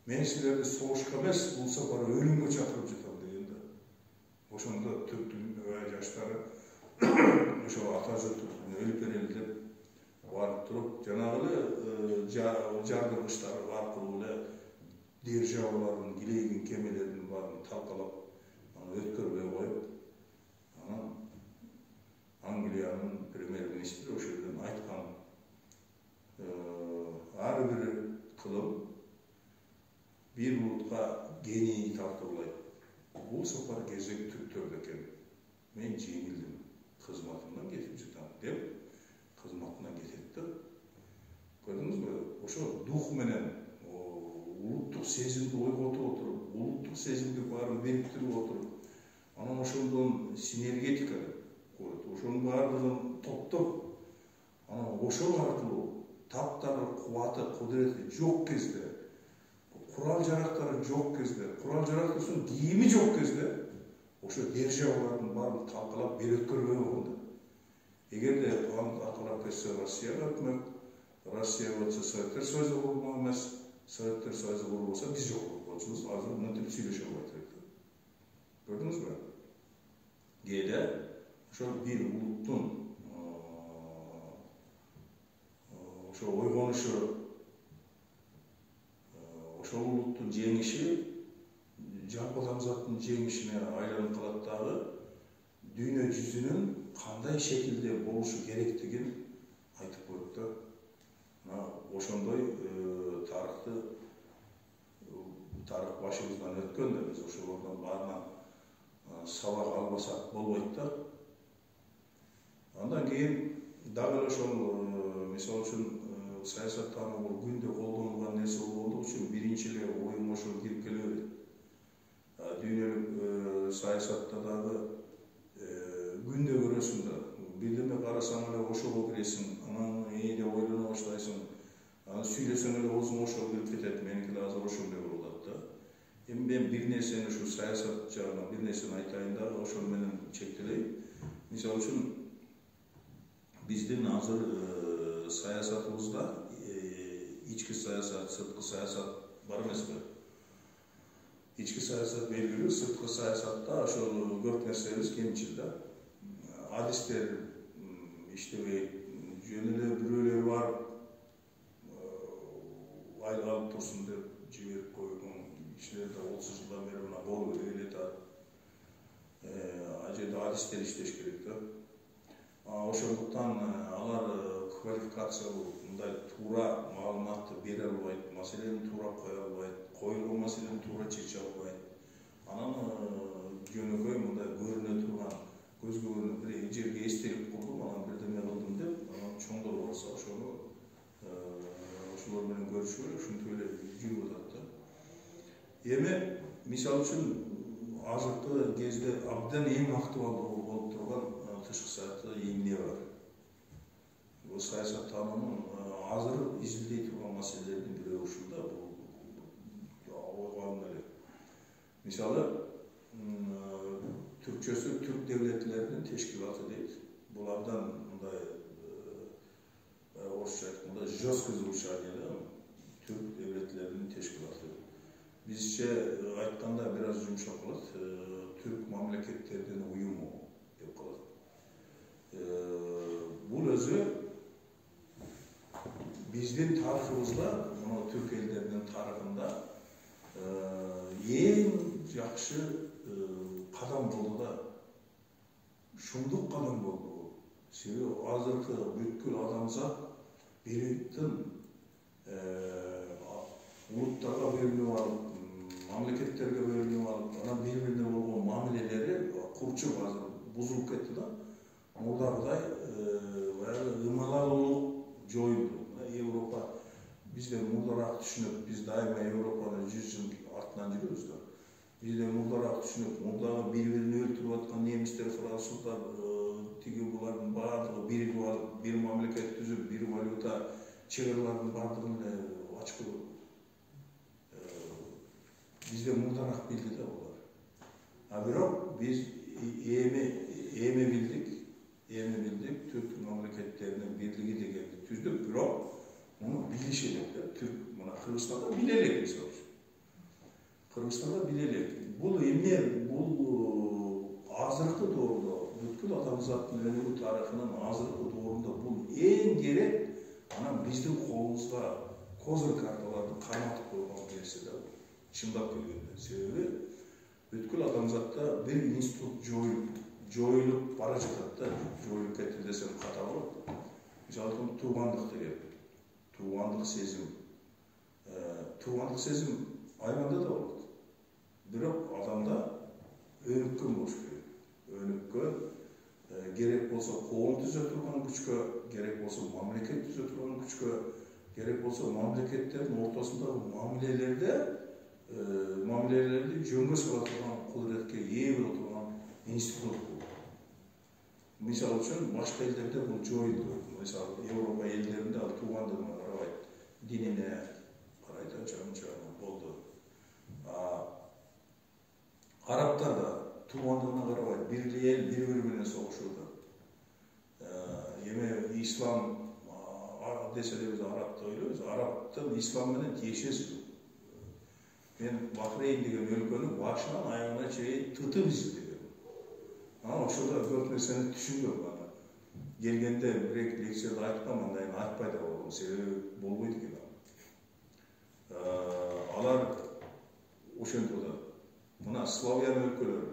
мен силерди согушка эмес, бул сапар өлүмгө чакырып жатам деген да. Ошондо түрктүн жаштары ошол ата журтун өлүп берели деп барып туруп, жанагы эле жардыргычтар аркылуу эле державалардын килейген кемелеринин баарын талкалап, аны өткөрбөй коюп, анан Англиянын премьер-министри ошол жерден айткан, ар бир кылым бир улутка гений тартуулайт. Бул сапар кезек түрктөрдө экен. Мен жеңилдим, кызматымдан кетип жатам деп, кызматынан кетет да. Көрдүңүзбү? Ошо дух менен улуттук сезимди ойготуп отуруп, улуттук сезимди баарын бириктирип отуруп, анан ошондон синергетика коет. Ошонун баардыгын топтоп, анан ошол аркылуу таптары, кубаты, кудурети жок кезде, курал жарактары жок кезде, курал жарактын кийими жок кезде, ошо державалардын баарын талкалап бир өткөрбөй болгондо. Эгерде аны акылап кетсе Россияга өкмөт, Россия болсо Советтер Союзу болмок эмес, Советтер Союзу болбосо биз жок болчубуз. Азыр мынтип сүйлөшө албайт элек. Көрдүңүзбү? Кээде ошол бир улуттун ошо ойгонушу, ошол улуттун жеңиши жалпы адамзаттын жеңишине айланып калат дагы, дүйнө жүзүнүн кандай шекилде болушу керектигин айтып коет да. Ошондой тарых башыбыздан өткөн да, биз ошолордун баарынан сабак албасак болбойт да. Андан кийин дагы ошол мисалы үчүн саясаттануу күндө колдонулган нерсе болгондук үчүн биринчи эле оюңа ошол кирип келе берет. Дүйнөлүк саясатта дагы күндө көрөсүң да, бирдеме карасаң эле ошого киресиң, анан ээде ойлоно баштайсың, сүйлөсөң эле оозуңа ошол кирип кетет, меники да азыр ошондой болуп атат да. Эми мен бир нерсени ушу саясат жагынан бир нерсени айтайын да, ошол менен чектелейин. Мисалы үчүн биздин азыр саясатыбызда ички саясат, сырткы саясат бар эмеспи? Ички саясат белгилүү, сырткы саясатта ошол көп нерсебиз кемчил да. Адистер иштебейт, жөн эле бирөөлөр бар, айыл алып турсун деп жиберип койгон кишилер да 30 жылдан бери мына болуп келатат. Ал жерде адистер иштеш керек да. Ошондуктан алар квалификациялуу мындай туура маалыматты бере албайт, маселени туура кое албайт, коюлган маселени туура чече албайт. Анан жөнөкөй мындай көрүнө турган, көзгө көрүнүп бир жерге эстелик курдум, анан бирдеме кылдым деп, анан чоңдор болсо ошону ошолор менен көрүшүп эле ушинтип эле жүрүп атат да. Эми мисалы үчүн азыркы кезде абдан эң актуалдуу болуп турган тышкы саясатта эмне бар? Бул саясаттануунун азыр изилдей турган маселелердин бирөө ушул да, бул ойгон эле. Мисалы, түркчөсү түрк девлетлеринин тешкилаты дейт. Бул абдан мындай орусча айтканда жесткое звучание да, түрк девлетлеринин тешкилаты. Бизче айтканда бир аз жумшак калат, түрк мамлекеттердин уюму деп калат. Бул өзү биздин тарыхыбызда, мына түрк элдеринин тарыхында эң жакшы кадам болду да. Шумдук кадам болду. Себеби азыркы бүткүл адамзат бириктин улуттарга бөлүнүп алып, мамлекеттерге бөлүнүп алып, анан бири-бирине болгон мамилелери курчуп азыр бузулуп кетти да. Мурдагыдай баягы ымалалуулук жоюлду. Европа бизден мурдараак түшүнөт, биз дайыма Европаны 100 жыл артынан жүрөбүз да. Бизден мурдараак түшүнөт, мурдагы бири-бирин өлтүрүп аткан немистер, француздар, тиги булардын баардыгы биригип алып, бир мамлекет түзүп, бир валюта, чыгырлардын баардыгын эле ачкылып бизден мурдараак билди да булар. Бирок биз эми билдик, түрк мамлекеттеринин бирлиги дегенди түздүк, бирок муну билиш элек да. Түрк мына Кыргызстанда биле элек, мисалы. Кыргызстанда биле элек. Бул эмне? Бул азыркы доордо, бүткүл адамзаттын өнүгүү тарыхынын азыркы доорунда бул эң керек, анан биздин колубузга козыр карталарды карматып койгон нерсе да. Чындап келгенде. Себеби бүткүл адамзатта бир институт жоюлуп бара жатат да. Жоюлуп кетти десем ката болот. Мисалы үчүн туугандык деген, туугандык сезим. Туугандык сезим айванда да болот. Бирок адамда өнүккөн болуш керек. Өнүккөн керек болсо коом түзө турган күчкө, керек болсо мамлекет түзө турган күчкө, керек болсо мамлекеттердин ортосундагы мамилелерди жөнгө сала турган кудуретке ээ боло турган институт бул. Мисалы үчүн башка элдерде бул жоюлду. Мисалы Европа элдеринде ал туугандыгына карабайт, динине карайт, жан-жагына болду. Арабтар да туугандыгына карабайт, бирли эл бири-бири менен согушууда. Эми ислам десе эле биз арабты ойлойбуз. Арабтын ислам менен тиешеси. Мен Бахрейн деген өлкөнү башынан аягына чейин тытып изилдегем. Ошолда көп нерсени түшүндүм. Келгенде бир лекцияда айткам, андан кийин айтпай да болдум, себеби болбойт экен. Алар ошентип атат. Мына славян өлкөлөрү,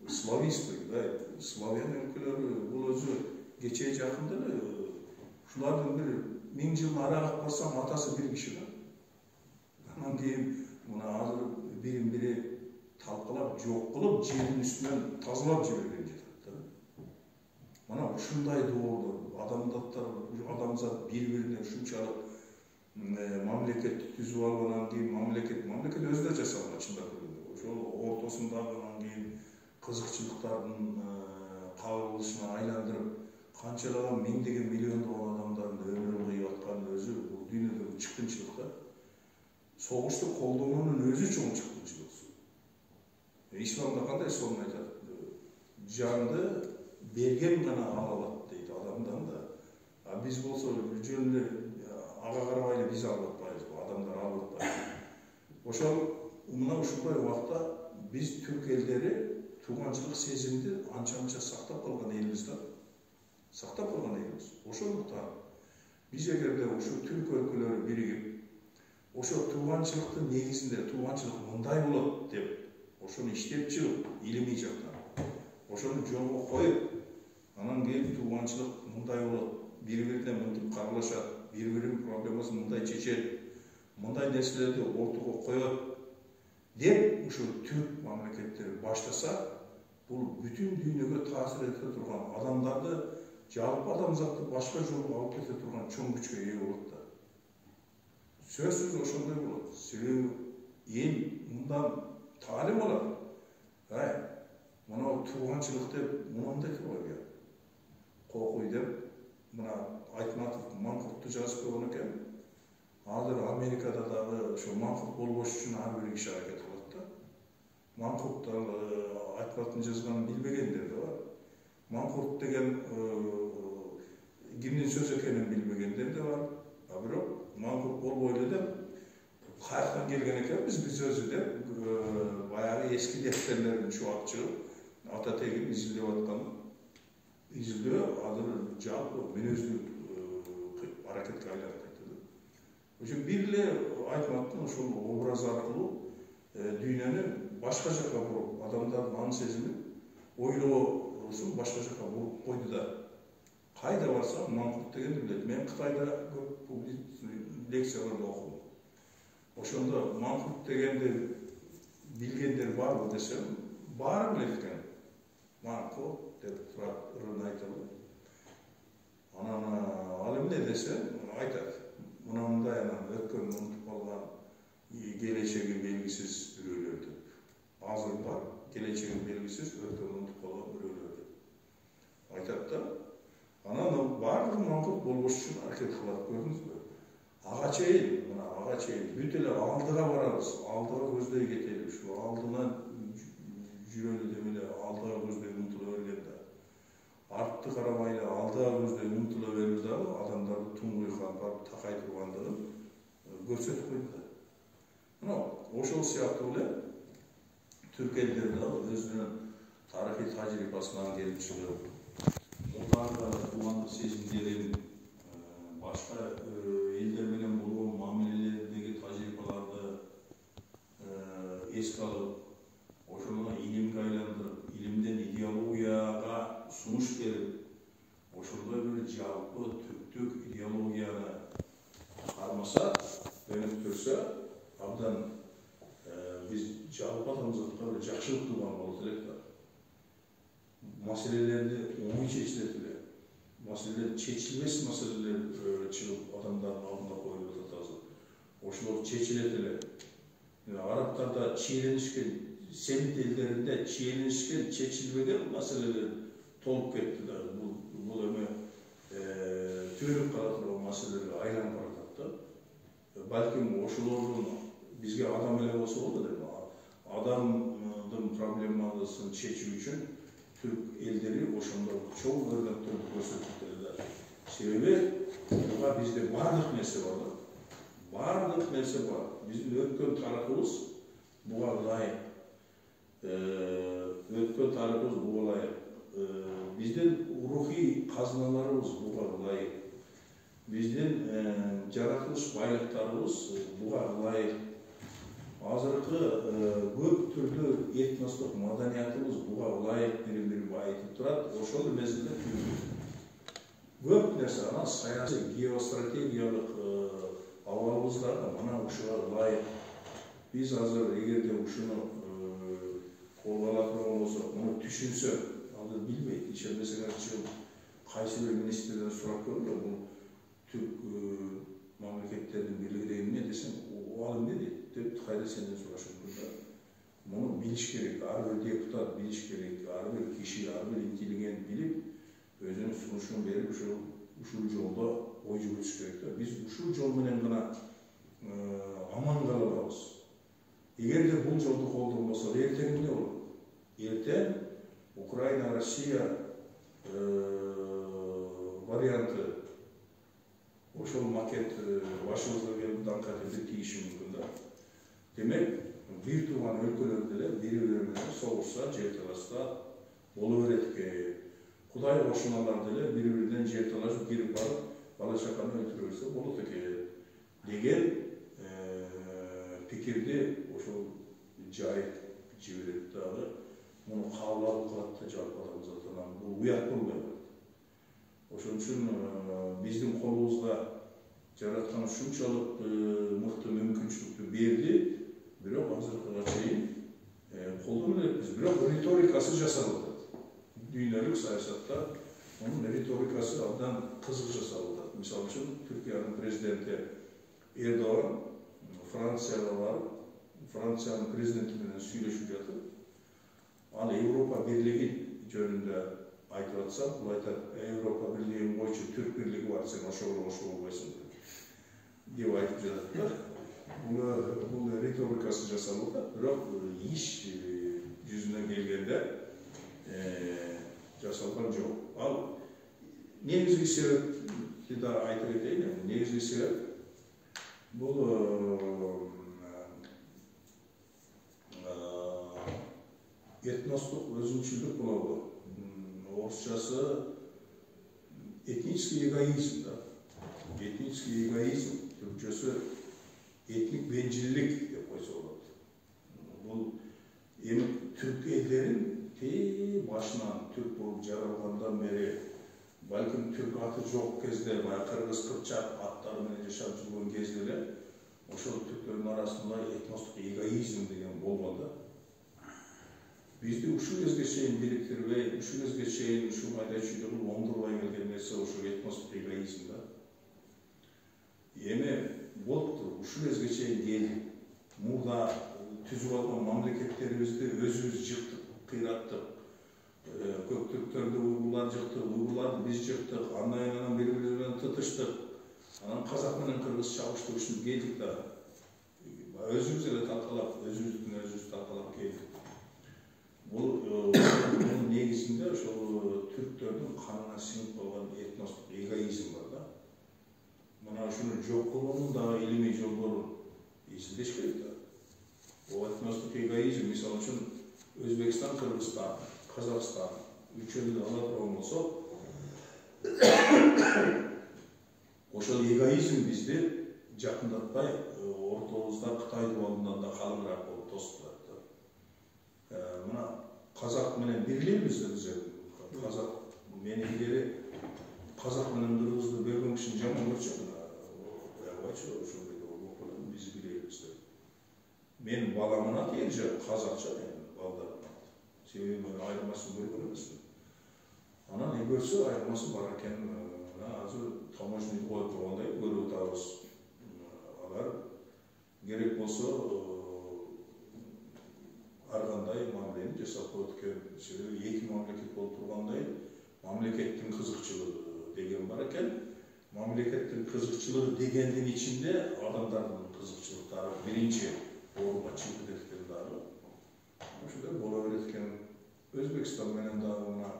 славистый, славян өлкөлөрү бул өзү кечээ жакында эле ушулардын бир 1000 жыл арага барсам атасы бир киши да. Анан кийин мына азыр бирин-бири талкалап, жок кылып, жердин үстүнөн тазалап жиберген жатат да. Мына ушундай доордо адамзат бири-бирине ушунчалык мамлекетти түзүп алгандан кийин мамлекет өзү да жасалган чындап келгенде. Ошол ортосундагы анан кийин кызыкчылыктардын кабылышына айландырып, канчалаган миңдеген миллиондогон адамдардын өмүрүн кыйып аткан өзү бул dünyadagi çıkınçılıkta soğuştu kolduğunun özü çoğun çıkınçılık. İslam'da kандай sorun aytadi? Candı bergen gana alalat deydi adamdan da. Biz bolsa jönlü aga karabayla biz albatpayız, adamlar albatpayız. Oşol mına uşunдай убакта biz Türk elleri tuğançılık sezimdi ança saktap kalgan elimiz da. Saktap kalgan elimiz. Oşoluktan biz egerde uşu Türk өлkөлөрү birigip oşo tuğançılıktın negizinde tuğançılık mындай bolot dep oşonu işlep çıgıp ilimi jактан oşonu жолго коюп анан келип туғанчылык мындай болот, бири-бирине мынтип каралашат, бири-биринин проблемасын мындай чечет, мындай нерселерди ортого коет деп ушу түрк мамлекеттери баштаса, бул бүтүн дүйнөгө таасир ете турган адамдарды, жалпы адамзатты башка жолго алып кете турган чоң күчкө ээ болот да. Сөзсүз ошондой болот. Себеби эл мындан таалим алат. Мына туғанчылык деп мынандай кылбайбы. Кокуй деп мына Айтматов Маңкуртты жазып койгон экен. Азыр Америкада дагы ошо Маңкурт болбош үчүн ар бир киши аракет кылат да. Маңкурт Айтматовдун жазганын билбегендер да бар. Маңкурт деген кимдин сөзү экенин билбегендер да бар. Бирок Маңкурт болбойлу деп каяктан келген экенбиз биз өзү деп баягы эски дефтерлерин чубап чыгып ата тегин изилдеп аткан изилдөө азыр жалпы мүнөздүү аракетке айланып кетти. Ошо бир эле Айтматтын ошол образы аркылуу дүйнөнү башка жака буруп, адамдардын ан сезимин ойлоосун башка жака буруп койду да. Кайда барсам Маңкурт дегенди билет. Мен Кытайда көп лекцияларды окудум. Ошондо Маңкурт дегенди билгендер барбы десем, баары билет экен. Маңкурт деп турат, ырын айтылды. Анан ал эмне десе, айтат. Мындай анан өткөн унутуп калган келечеги белгисиз бирөөлөр деп. Азыр бар, келечеги белгисиз өткөн унутуп калган бирөөлөр деп. Айтат да. Анан баардыгы Маңкурт болбош үчүн аракет кылат, көрдүңүзбү? Ага чейин бүт эле алдыга барабыз, алдыга көздөй кетели, ушу алдына жүрөлү деп эле алдыга көздөй умтула берген да. Артты карабай эле алдыга көздөй умтула берип дагы адамдарды туңгуйган, барып такай тургандыгын көрсөтүп койду да. Мына ошол сыяктуу эле түрк элдери дагы өзүнүн тарыхый тажрыйбасынан келип чыгып, мурдагы туугандык сезимдерин башка элдер менен болгон мамилелердеги тажрыйбаларды эске алып, ошону илимге айландырып, илимден идеологияга сунуш берип, ошондой бир жалпы түрктүк идеологияны кармаса, өнүктүрсө, абдан биз жалпы адамзатка бир жакшылык кылган болот элек да. Маселелерди оңой чечилет эле. Маселелер чечилбес маселелер чыгып адамдардын алдына коюлуп атат азыр. Ошолор чечилет эле. Арабтарда чиеленишкен, семит элдеринде чиеленишкен, чечилбеген маселелер толуп кетти да. Бул эме түбөлүп кала турган маселелерге айланып баратат да. Балким ошолордун бизге адам эле болсо болот деп. Адамдын проблемасын чечүү үчүн Türk elleri ошондо чоң өрнөктөрдү көрсөтүп да. Себеби буга бизде бардык нерсе бар да. Бардык нерсе бар. Биздин өткөн тарыхыбыз буга ылайык. Өткөн тарыхыбыз буга ылайык. Биздин рухий казыналарыбыз буга ылайык. Биздин жаратылыш байлыктарыбыз буга ылайык. Азыркы көп түрлүү этностук маданиятыбыз буга ылайык бири-бири байытып турат. Ошол мезгилде көп нерсе, анан саясий, геостратегиялык абалыбыздар да мына ушуга ылайык. Биз азыр эгерде ушуну колго ала турган болсок, муну түшүнсөк, азыр билбейт, ишенбесеңер чыгып кайсы бир министрден сурап көргүлө, бул түрк мамлекеттердин бирлиги деген эмне десем, ал эмне дейт? Деп кайда сенден сурашып турду. Муну билиш керек, ар бир депутат билиш керек, ар бир киши, ар бир интеллигент билип, өзүнүн сунушун берип, ушул жолдо ой жүгүрүш керек да. Биз ушул жол менен гана аман кала алабыз. Эгерде бул жолду колдонбосок, эртең эмне болот? Эртең Украина, Россия варианты ошол макет башыбызга келип даңкатып тийиши мүмкүн да. Демек, бир тууган өлкөлөр деле бири-бири менен согушса, жер талашса боло берет. Кудай кошуналар деле бири-биринен жер талашып кирип барып, бала чаканы өлтүрө берсе болот экен деген пикирди ошол жайып жиберет дагы. Муну кабыл алып калат да жалпы адамзат. Бул уят болбой калат. Ошон үчүн биздин колубузга жараткан ушунчалык мыкты мүмкүнчүлүктү берди, бирок азыркыга чейин колдоно элекпиз. Бирок риторикасы жасалып атат. Дүйнөлүк саясатта онун риторикасы абдан кызык жасалып атат. Мисалы үчүн Түркиянын президенти Эрдоган Францияга барып, Франциянын президенти менен сүйлөшүп жатып, ал Европа бирлиги жөнүндө айтып атса, бул айтат, Европа бирлигин койчу, Түрк бирлиги бар, сен ошого кошуп болбойсуң деп айтып жатат да. Бул риторикасы жасалып атат, бирок иш жүзүнө келгенде жасалган жок. Ал негизги себепти да айтып кетейин. Негизги себеп бул этностук өзүнчүлүк болобу. Орусчасы этнический эгоизм да. Этнический эгоизм, түркчөсү этник бенжилик деп койсо болот. Бул эми түрк элдерин башынан түрк болуп жаралгандан бери, балким түрк аты жок кезде, баягы кыргыз кыпчак аттары менен жашап жүргөн кезде эле ошол түрктөрдүн арасында этностук эгоизм деген болгон да. Бизди ушул кезге чейин бириктирбей, ушул кезге чейин ушул майда-чүйдөгү оңдурбай келген нерсе ошол этностук эгоизм да. Эми болуптур, ушул кезге чейин келдик. Мурда түзүп алган мамлекеттерибизди өзүбүз жыктык, кыйраттык. Көк түрктөрдү уйгурлар жыктык, уйгурларды биз жыктык, андан бири-бири менен тытыштык. Анан казак менен кыргыз чабыштык, ушинтип келдик да. Өзүбүз эле талкалап, өзүбүздүн өзүбүз талкалап келдик. Бунун негизинде ошол түрктөрдүн канына сиңип калган этностук эгоизм бар да. Мына ушуну жок кылуунун дагы илимий жолдорун изилдеш керек да. Бул этностук эгоизм, мисалы үчүн Өзбекстан, Кыргызстан, Казакстан үчөөнү ала турган болсок, ошол эгоизм бизди жакындатпай, ортобузда Кытайдын алдынан да калыңыраак болуп тосуп турат да. Мына казак менен бирлейбиз биз. Казак мени илгери казак менен кыргызды бөлгөн кишини жаман көрчүмүн. Ойбайчы, ошондой окудан биз билебиз деп. Мен баламын аты Элжан, казакча менин балдарымдын аты. Себеби мен айырмасын көргөн эмесмин. Анан не көрсө айырмасы бар экен. Азыр таможняны коюп тургандай көрүп атабыз. Алар керек болсо ар кандай мамилени жасап коет экен. Себеби эки мамлекет болуп тургандай мамлекеттин кызыкчылыгы деген бар экен. Мамлекеттин кызыкчылыгы дегендин ичинде адамдардын кызыкчылыктары биринчи орунга чыгып кетет экен дагы. Ошондой боло берет экен. Өзбекстан менен дагы мына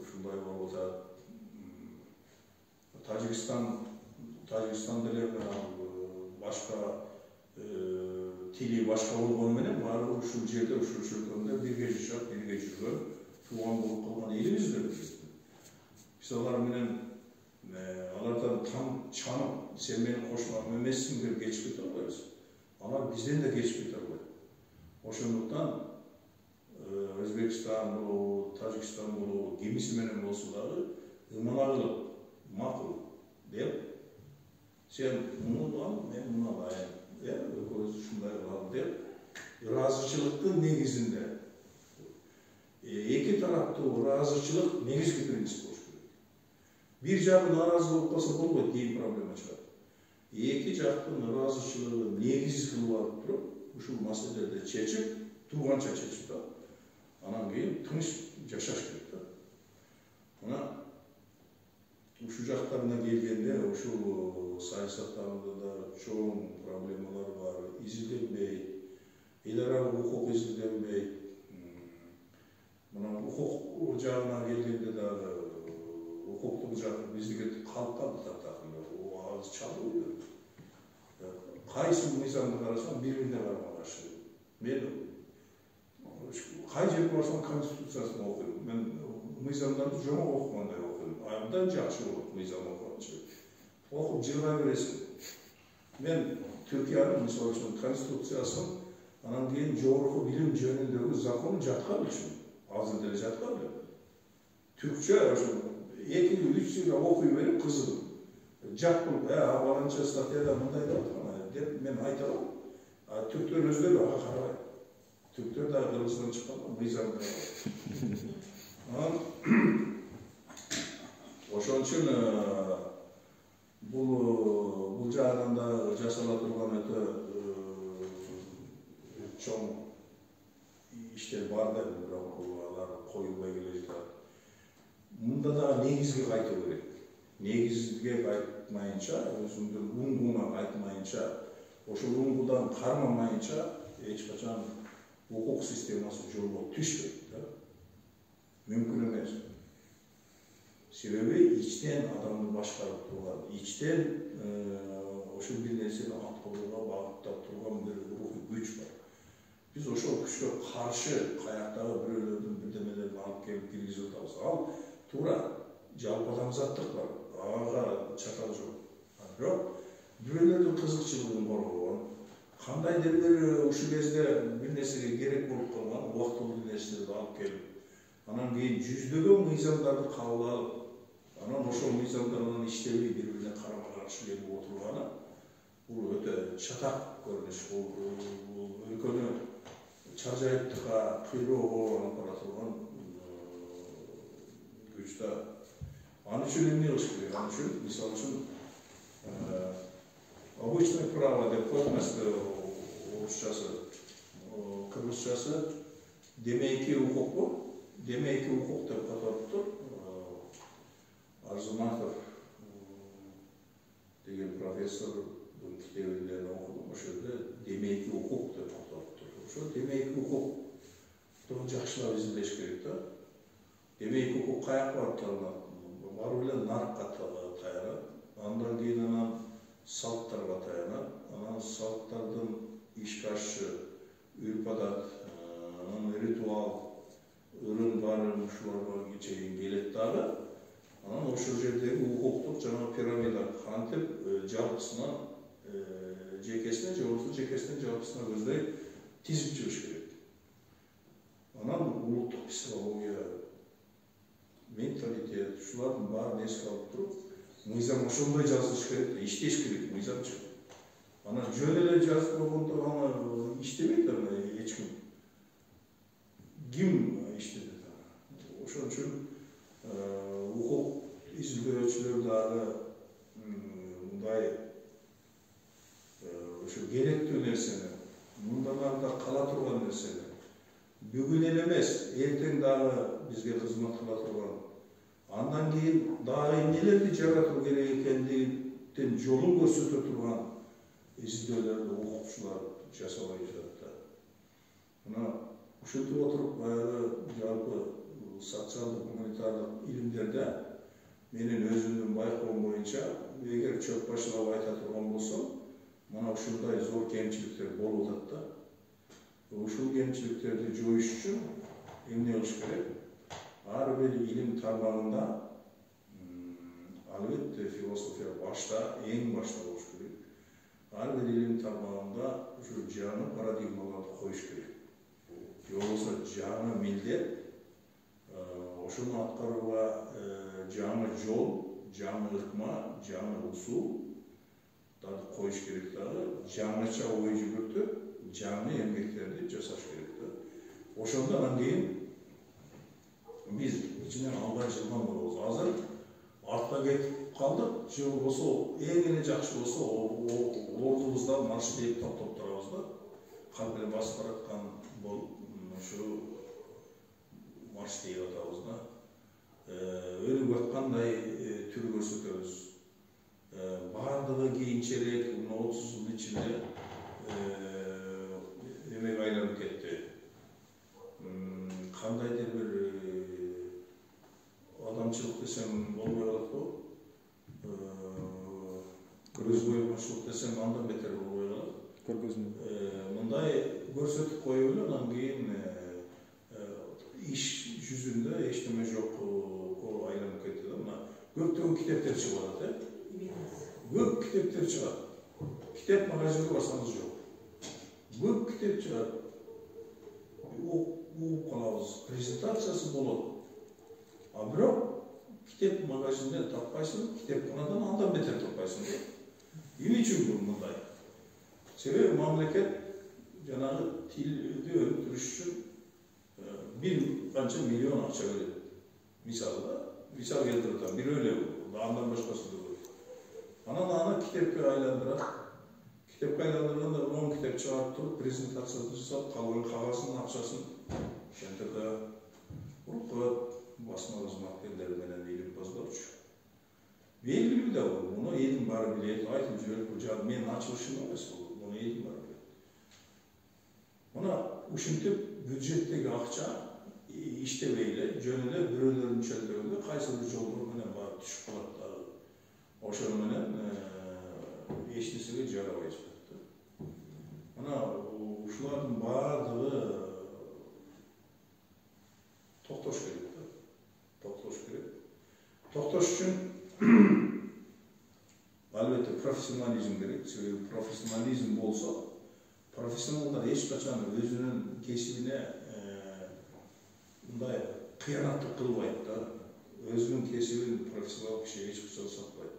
ушундай болуп атат. Тажикстан деле башка тили башка болгону менен баары ушул жерде, ушул өлкөдө бирге жашап, бирге жүргөн, тууган болуп калган элибиздер. Биз алар менен алардан там чанып, сен менин кошунаным эмессиң деп кечип кете албайбыз. Алар бизден да кечип кете албайт. Ошондуктан Өзбекстан болобу, Тажикстан болобу, кимиси менен болсо дагы ымалагылык, макул деп, сен муну ал, мен муну алайын. Экөөбүз ушундай кылалы деп, ыраазычылыктын негизинде. Эки тараптуу ыраазычылык негизги принцип болуш керек. Бир жагы нааразы болуп калса болбойт, кийин проблема чыгат. Эки жактын ыраазычылыгын негиз кылып алып туруп, ушул маселелерди чечип, тууганча чечип да. Анан кийин тыныч жашаш керек да. Мына ушул жактарына келгенде ушул саясаттарында да чоң проблемалар бар, изилденбей, эл аралык укук изилденбей, мына укук жагына келгенде дагы укуктук жагы биздики калып калды таптакыр, аз чалуу. Кайсы мыйзамды карасаң, бирине карама каршы. Мен кай жерге барсам конституциясын окуйм. Мен мыйзамдарды жомо окугандай окуйм. Абдан жакшы болот мыйзам окуганчы. Окуп жылга бересиң. Мен Түркиянын мисалы үчүн конституциясын, анан кийин жогорку билим жөнүндөгү закону жатка билчүмүн. Азыр деле жатка билем. Түркчө ошо 2-3 жыл окуй берип кызыгып. Жат кылып, баланча статьяда мындай деп аткан деп мен айта алам. Түрктөр өздөрү ага карабайт. Түрктөр да кыргыздан чыккан мыйзамды карабайт. Ошон үчүн бул жагынан да жасала турган өтө чоң иштер бар да, бирок алар коюлбай келе жатат. Мында да негизге кайтуу керек. Негизге кайтмайынча, өзүңдүн уңгуңа кайтмайынча, ошол уңгудан кармамайынча эч качан укук системасы жолго түшпөйт. Мүмкүн эмес. Себеби ичтен адамды башкарып турган, ичтен ошол бир нерсени аткарууга багыттап турган бир рухий күч бар. Биз ошол күчкө каршы каяктагы бирөөлөрдүн бирдемелерин алып келип киргизип атабыз. Ал туура жалпы адамзаттык бар, ага чатак жок. Бирок бирөөлөрдүн кызыкчылыгын коргогон, кандайдыр бир ушул кезде бир нерсеге керек болуп калган убактылуу нерселерди алып келип, анан кийин жүздөгөн мыйзамдарды кабыл алып, анан ошол мыйзамдар анан иштебей бири-бирине карама каршы келип отурганы бул өтө чатак көрүнүш. Бул өлкөнү чаржайыптыкка, кыйроого алып бара турган күч да. Аны үчүн эмне кылыш керек? Аны үчүн мисалы үчүн обычное право деп коет эмеспи, орусчасы, кыргызчасы демейки укукпу? Демейки укук деп аталыптыр. Арзуматов деген профессордун китебинен окудум. Ошол жерде демейки укук деп аталыптыр. Ошо демейки укукту жакшылап изилдеш керек да. Демейки укук каякка барып таянат? Барып эле нарыкка таянат. Андан кийин анан салттарга таянат. Анан салттардын ишке ашышы, үрп-адат, анан ритуал, ырым-барым ушуларга чейин келет дагы. Анан ошол жердеги укуктук жана пирамида кантип жалпысынан жекесине, же болбосо жекесинен жалпысына көздөй тизип чыгыш керек. Анан улуттук психология, менталитет, ушулардын баарын эске алып туруп, мыйзам ошондой жазылыш керек, иштеш керек мыйзамчы. Анан жөн эле жазып койгондо аны иштебейт эч ким. Ким иштетет аны? Ошон үчүн укук изилдөөчүлөр дагы мындай ошо керектүү нерсени, мындан арда кала турган нерсени, бүгүн эле эмес, эртең дагы бизге кызмат кыла турган, андан кийин дагы эмнелерди жаратуу керек экендигин жолун көрсөтө турган изилдөөлөрдү укукчулар жасабай жатат. Мына ушинтип отуруп баягы жалпы социалдык гуманитардык илимдерде менин өзүмдүн байкоом боюнча, эгер чөп башылап айта турган болсом, мына ушундай зор кемчиликтер болуп атат да. Ушул кемчиликтерди жоюш үчүн эмне кылыш керек? Ар бир илим тармагында албетте философия башта, эң башта болуш керек. Ар бир илим тармагында ушу жаңы парадигмаларды коюш керек. Же болбосо жаңы милдет, ошону аткарууга жаңы жол, жаңы ыкма, жаңы усул коюш керек дагы, жаңыча ой жүгүртүп, жаңы эмгектерди жасаш керек да. Ошондо анан кийин биз ичинен албай жылган болобуз. Азыр артка кетип калдык, же болбосо эң эле жакшы болсо ордубуздан марш дейт токтоп турабыз да. Калп эле басып бараткан болуп, ушу марш дейт атабыз да. Өлүп аткандай tür көрсөтөбүz. Бардыгы кийинчерээк 30 жыл ичинде эмеге айланып кетти. Кандайдыр бир адамчылык десем болбой калат го. Көз бойгончулук десем андан бетер болбой калат. Көргөзмө. Мындай көрсөтүп коюп эле анан кийин иш жүзүндө эчтеме жок айланып кетти да. Мына көптөгөн китептер чыгып атат, көп китептер чыгат. Китеп магазинге барсаңыз жок. Көп китеп чыгат. Угуп калабыз, презентациясы болот. А бирок китеп магазинден таппайсың, китепканадан андан бетер таппайсың. Эмне үчүн бул мындай? Себеби мамлекет жанагы тилди өнүктүрүш үчүн бир канча миллион акча берет. Мисал келтирип атам, бир эле андан башкасы да бар. Анан аны китепке айландырат. Китепке айландырганда 10 китеп чыгарып туруп, презентациясын жасап, калган кагаздын акчасын ШНТК, урукат, басма кызматкерлери менен илимпоздоочу. Белгилүү да бул, муну элдин баары билет, айтып жүрөт, бул жагы менин ачылышым эмес бул, муну элдин баары билет. Мына ушинтип бюджеттеги акча иштебей эле, жөн эле бирөөлөрдүн чөлдөгөндө кайсы бир жолдор менен барып түшүп калат дагы. Ошону менен эч нерсеге жарабай чыгат. Мына ушулардын баардыгы токтош керек да. Токтош керек. Токтош үчүн албетте профессионализм керек. Себеби профессионализм болсо, профессионалдар эч качан өзүнүн кесибине мындай кыянаттык кылбайт да. Өзүнүн кесибин профессионал киши эч качан сатпайт.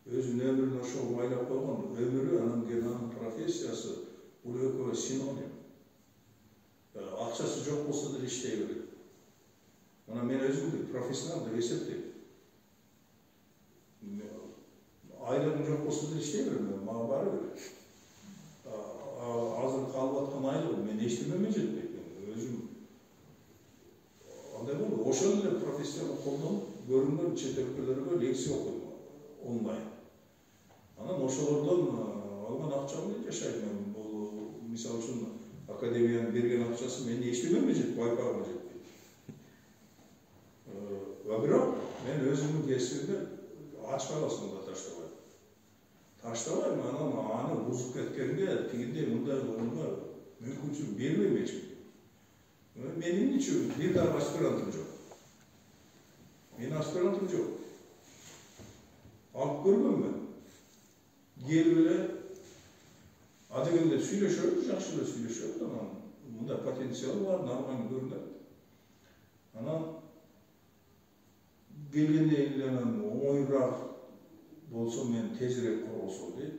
Өзүнүн өмүрүн ошого байлап койгон, өмүрү анан анын профессиясы бул экөө синоним. Акчасы жок болсо деле иштей берет. Мына мен өзүмдү профессионал деп эсептейм. Айлыгым жок болсо деле иштей берем, мага баары бир. Азыр калып аткан айлыгым мен эчтемеме жетпейт. Өзүм андай болду. Ошол эле профессияны колдонуп, көрүнгөн чет өлкөлөргө лекция окудум онлайн. Анан ошолордон алган акча менен жашайм мен. Бул мисалы үчүн академиянын берген акчасы менин эчтемеме жетпейт, байпагыма жетпейт. Бирок мен өзүмдүн кесибимди ач каласында таштабайм. Таштабайм, анан аны бузуп кеткенге тигиндей мындай кылууга мүмкүнчүлүк бербейм эч ким. Менин үчүн бир дагы аспирантым жок. Менин аспирантым жок. Алып көргөнмүн. Келип эле адегенде сүйлөшөбүз, жакшы эле сүйлөшөбүз, анан мындай потенциал бар, нормально көрүнөт. Анан келгенде эле оңоюраак болсо мен тезирээк коргосом дейт.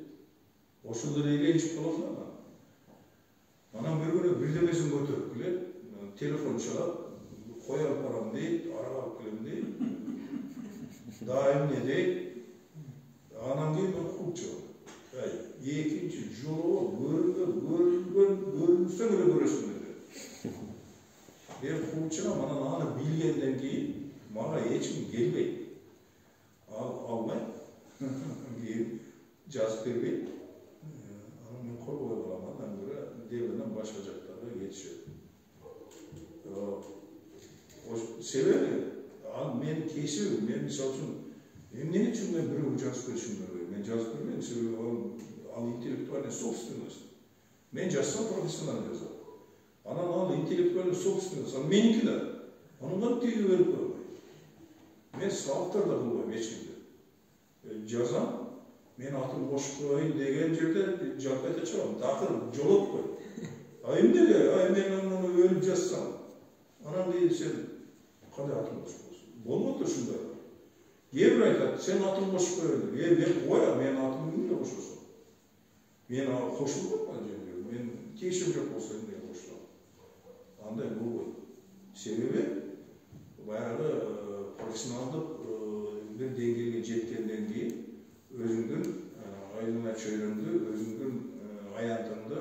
Ошондо эле элечип каласың анан. Анан bir күнү бирдемесин көтөрүп келет, телефон чалат, кой алып барам дейт, арак алып келем дейт. Дайым эмне дейт. Анан кийин мен кууп чыгам. Экинчи жолу көрүнсөң эле көрөсүң dedi. Мен кууп чыгам, анан аны билгенден кийин мага эч ким келбейт. Албайм. Кийин жазып бербейт. Анан мен корбой калам, андан көрө дебенен башка жактарга кетишет. Себеби мен кесибим, мен мисалы үчүн эмне үчүн мен бирөөгө жазып беришим керек? Мен жазып бербейм, себеби ал интеллектуальный собственность. Мен жазсам профессионал жазат. Анан ал интеллектуальный собственность, ал меники да. Аны кантип тиги берип койбойм. Мен салыктар да кылбайм эч кимге. Жазам, мен атым кошуп коеюн деген жерде жалп айта чыгам. Такыр жолотпойм. Эмнеге? Мен аны өлүп жазсам, анан кийин сен кандай атым кошуп койсуң? Болбойт ушундай. Кээ бир айтат, сен атым кошуп коеюн деп. Мен коям, менин атым эмнеге кошосуң? Мен кошулбайм ал жерге. Мен тиешем жок болсо эмнеге кошулам? Андай болбойт. Себеби баягы профессионалдык бир деңгээлге жеткенден кийин өзүңдүн айылыңа чөйрөңдү, өзүңдүн аянтыңды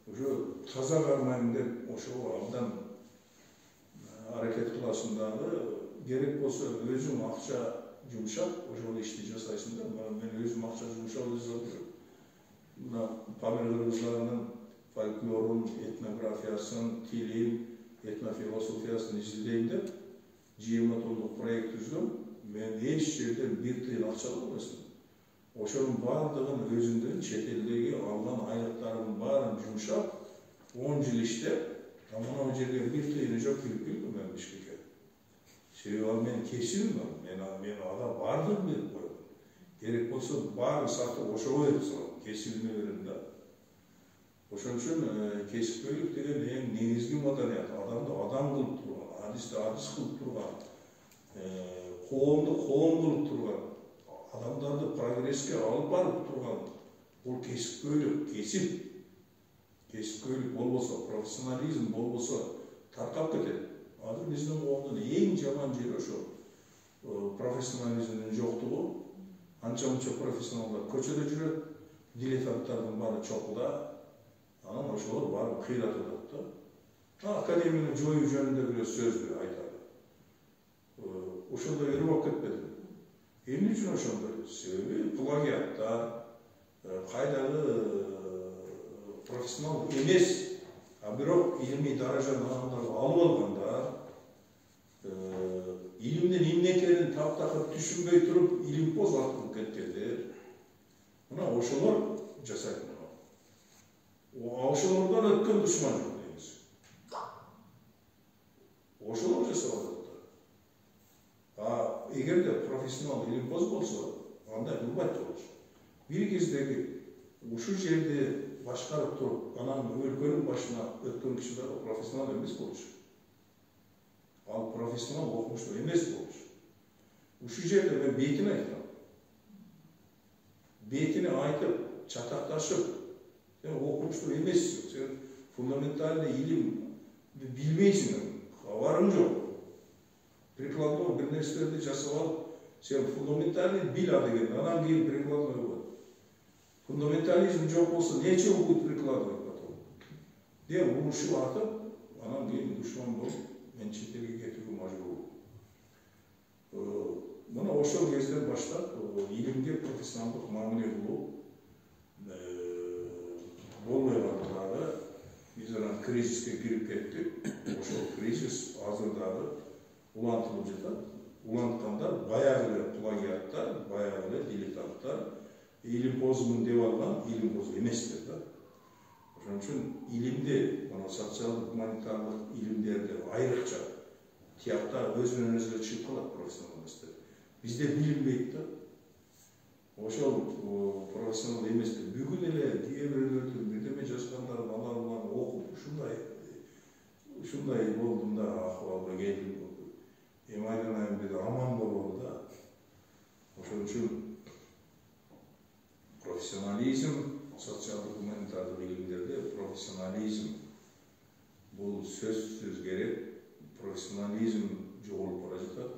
уже таза кармайм деп ошого абдан аракет кыласың дагы. Керек болсо өзүң акча жумшак, ошол ишти жасайсың да. Мен өзүм акча жумшап жасап жүрөм. Мына Памир кыргыздарынын фольклорун, этнографиясын, тилин, этнофилософиясын изилдейм деп 20 томдук проект түздүм. Мен эч жерден 1 тыйын акча албайсың. Ошонун баардыгын өзүнүн чет элдеги алган айлыктарынын баарын жумшап 10 жыл иштеп, мына жерге 1 тыйыны жок кирип келдим мен Бишкекке. Себеби ал менин кесибим, мен ага баардыгын берип койдум. Керек болсо баарын сатып ошого берип салам, кесибиме берем да. Ошон үчүн кесипкөйлүк деген эң негизги маданият, адамды адам кылып турган, адисти адис кылып турган, коомду коом кылып турган, адамдарды прогресске алып барып турган бул кесипкөйлүк, кесипкөйлүк болбосо, профессионализм болбосо таркап кетет. Азыр биздин коомдун эң жаман жери ошо профессионализмдин жоктугу. Анча-мынча профессионалдар көчөдө жүрөт, дилетанттардын баары чокуда, анан ошолор баарын кыйратып атат да. Академияны жоюу жөнүндө бир сөздү айтады. Ошондой ырбап кетпедим. Эмне үчүн ошондой? Себеби плагиаттар, кайдагы профессионал эмес, бирок илимий даражаны адамдар алып алгандар, илимдин эмне экенин таптакыр түшүнбөй туруп, илимпоз артылып кеткендер. Мына ошолор жасайт муну. Ошолордон өткөн душман жок дейбиз. Ошолор жасап атат. Эгерде профессионал илимпоз болсо, анда кылбайт болчу. Бир кездеги ушул жерде башкарып туруп, анан өлкөнүн башына өткөн киши дагы профессионал эмес болчу. Ал профессионал окумуштуу эмес болчу. Ушул жерде мен бетин айткам. Бетини айтып, чатакташып, сен окумуштуу эмессиң, сен фундаментальный илим билбейсиң, кабарың жок. Прикладной бир нерселерди жасап алып, сен фундаментальный бил деген, анан кийин прикладной болот. Фундаментализм жок болсо, нече будет прикладывать потом? Деп урушуп атып, анан кийин душман болуп, мен чет элге кетүүгө мажбур. Мына ошол кезден баштап илимге профессионалдык мамиле кылуу болбой калды дагы. Биз анан кризиске кирип кеттик. Ошол кризис азыр дагы улантылып жатат. Уланткандар баягы эле плагиаттар, баягы эле дилетанттар, илимпозмун деп алган, илимпоз эместер да. Ошон үчүн илимди, мына социалдык гуманитарлык илимдерди айрыкча тиякта өзүнөн өзү чыгып калат профессионал эместер. Бизде билинбейт да. Ошол профессионал эместер. Бүгүн эле кээ бирөөлөрдүн бирдеме жазгандарын алып окуп, ушундай болдум да, акыбалга келдим. Айдан бир аман болобу да. Ошон үчүн профессионализм, социалдык гуманитардык илимдерде профессионализм бул сөзсүз керек. Профессионализм жоголуп бара жатат.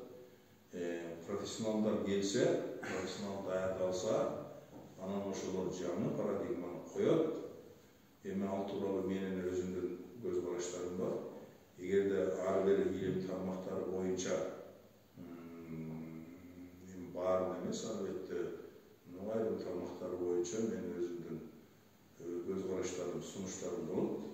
Профессионалдар келсе, профессионал даярда алса, анан ошолор жаңы парадигманы коет. Эми ал тууралуу менин өзүмдүн көз караштарым бар. Эгерде ар бир илим тармактары боюнча баарын эмес, албетте айрым тармактары боюнча мен өзүмдүн көз караштарым, сунуштарым болот.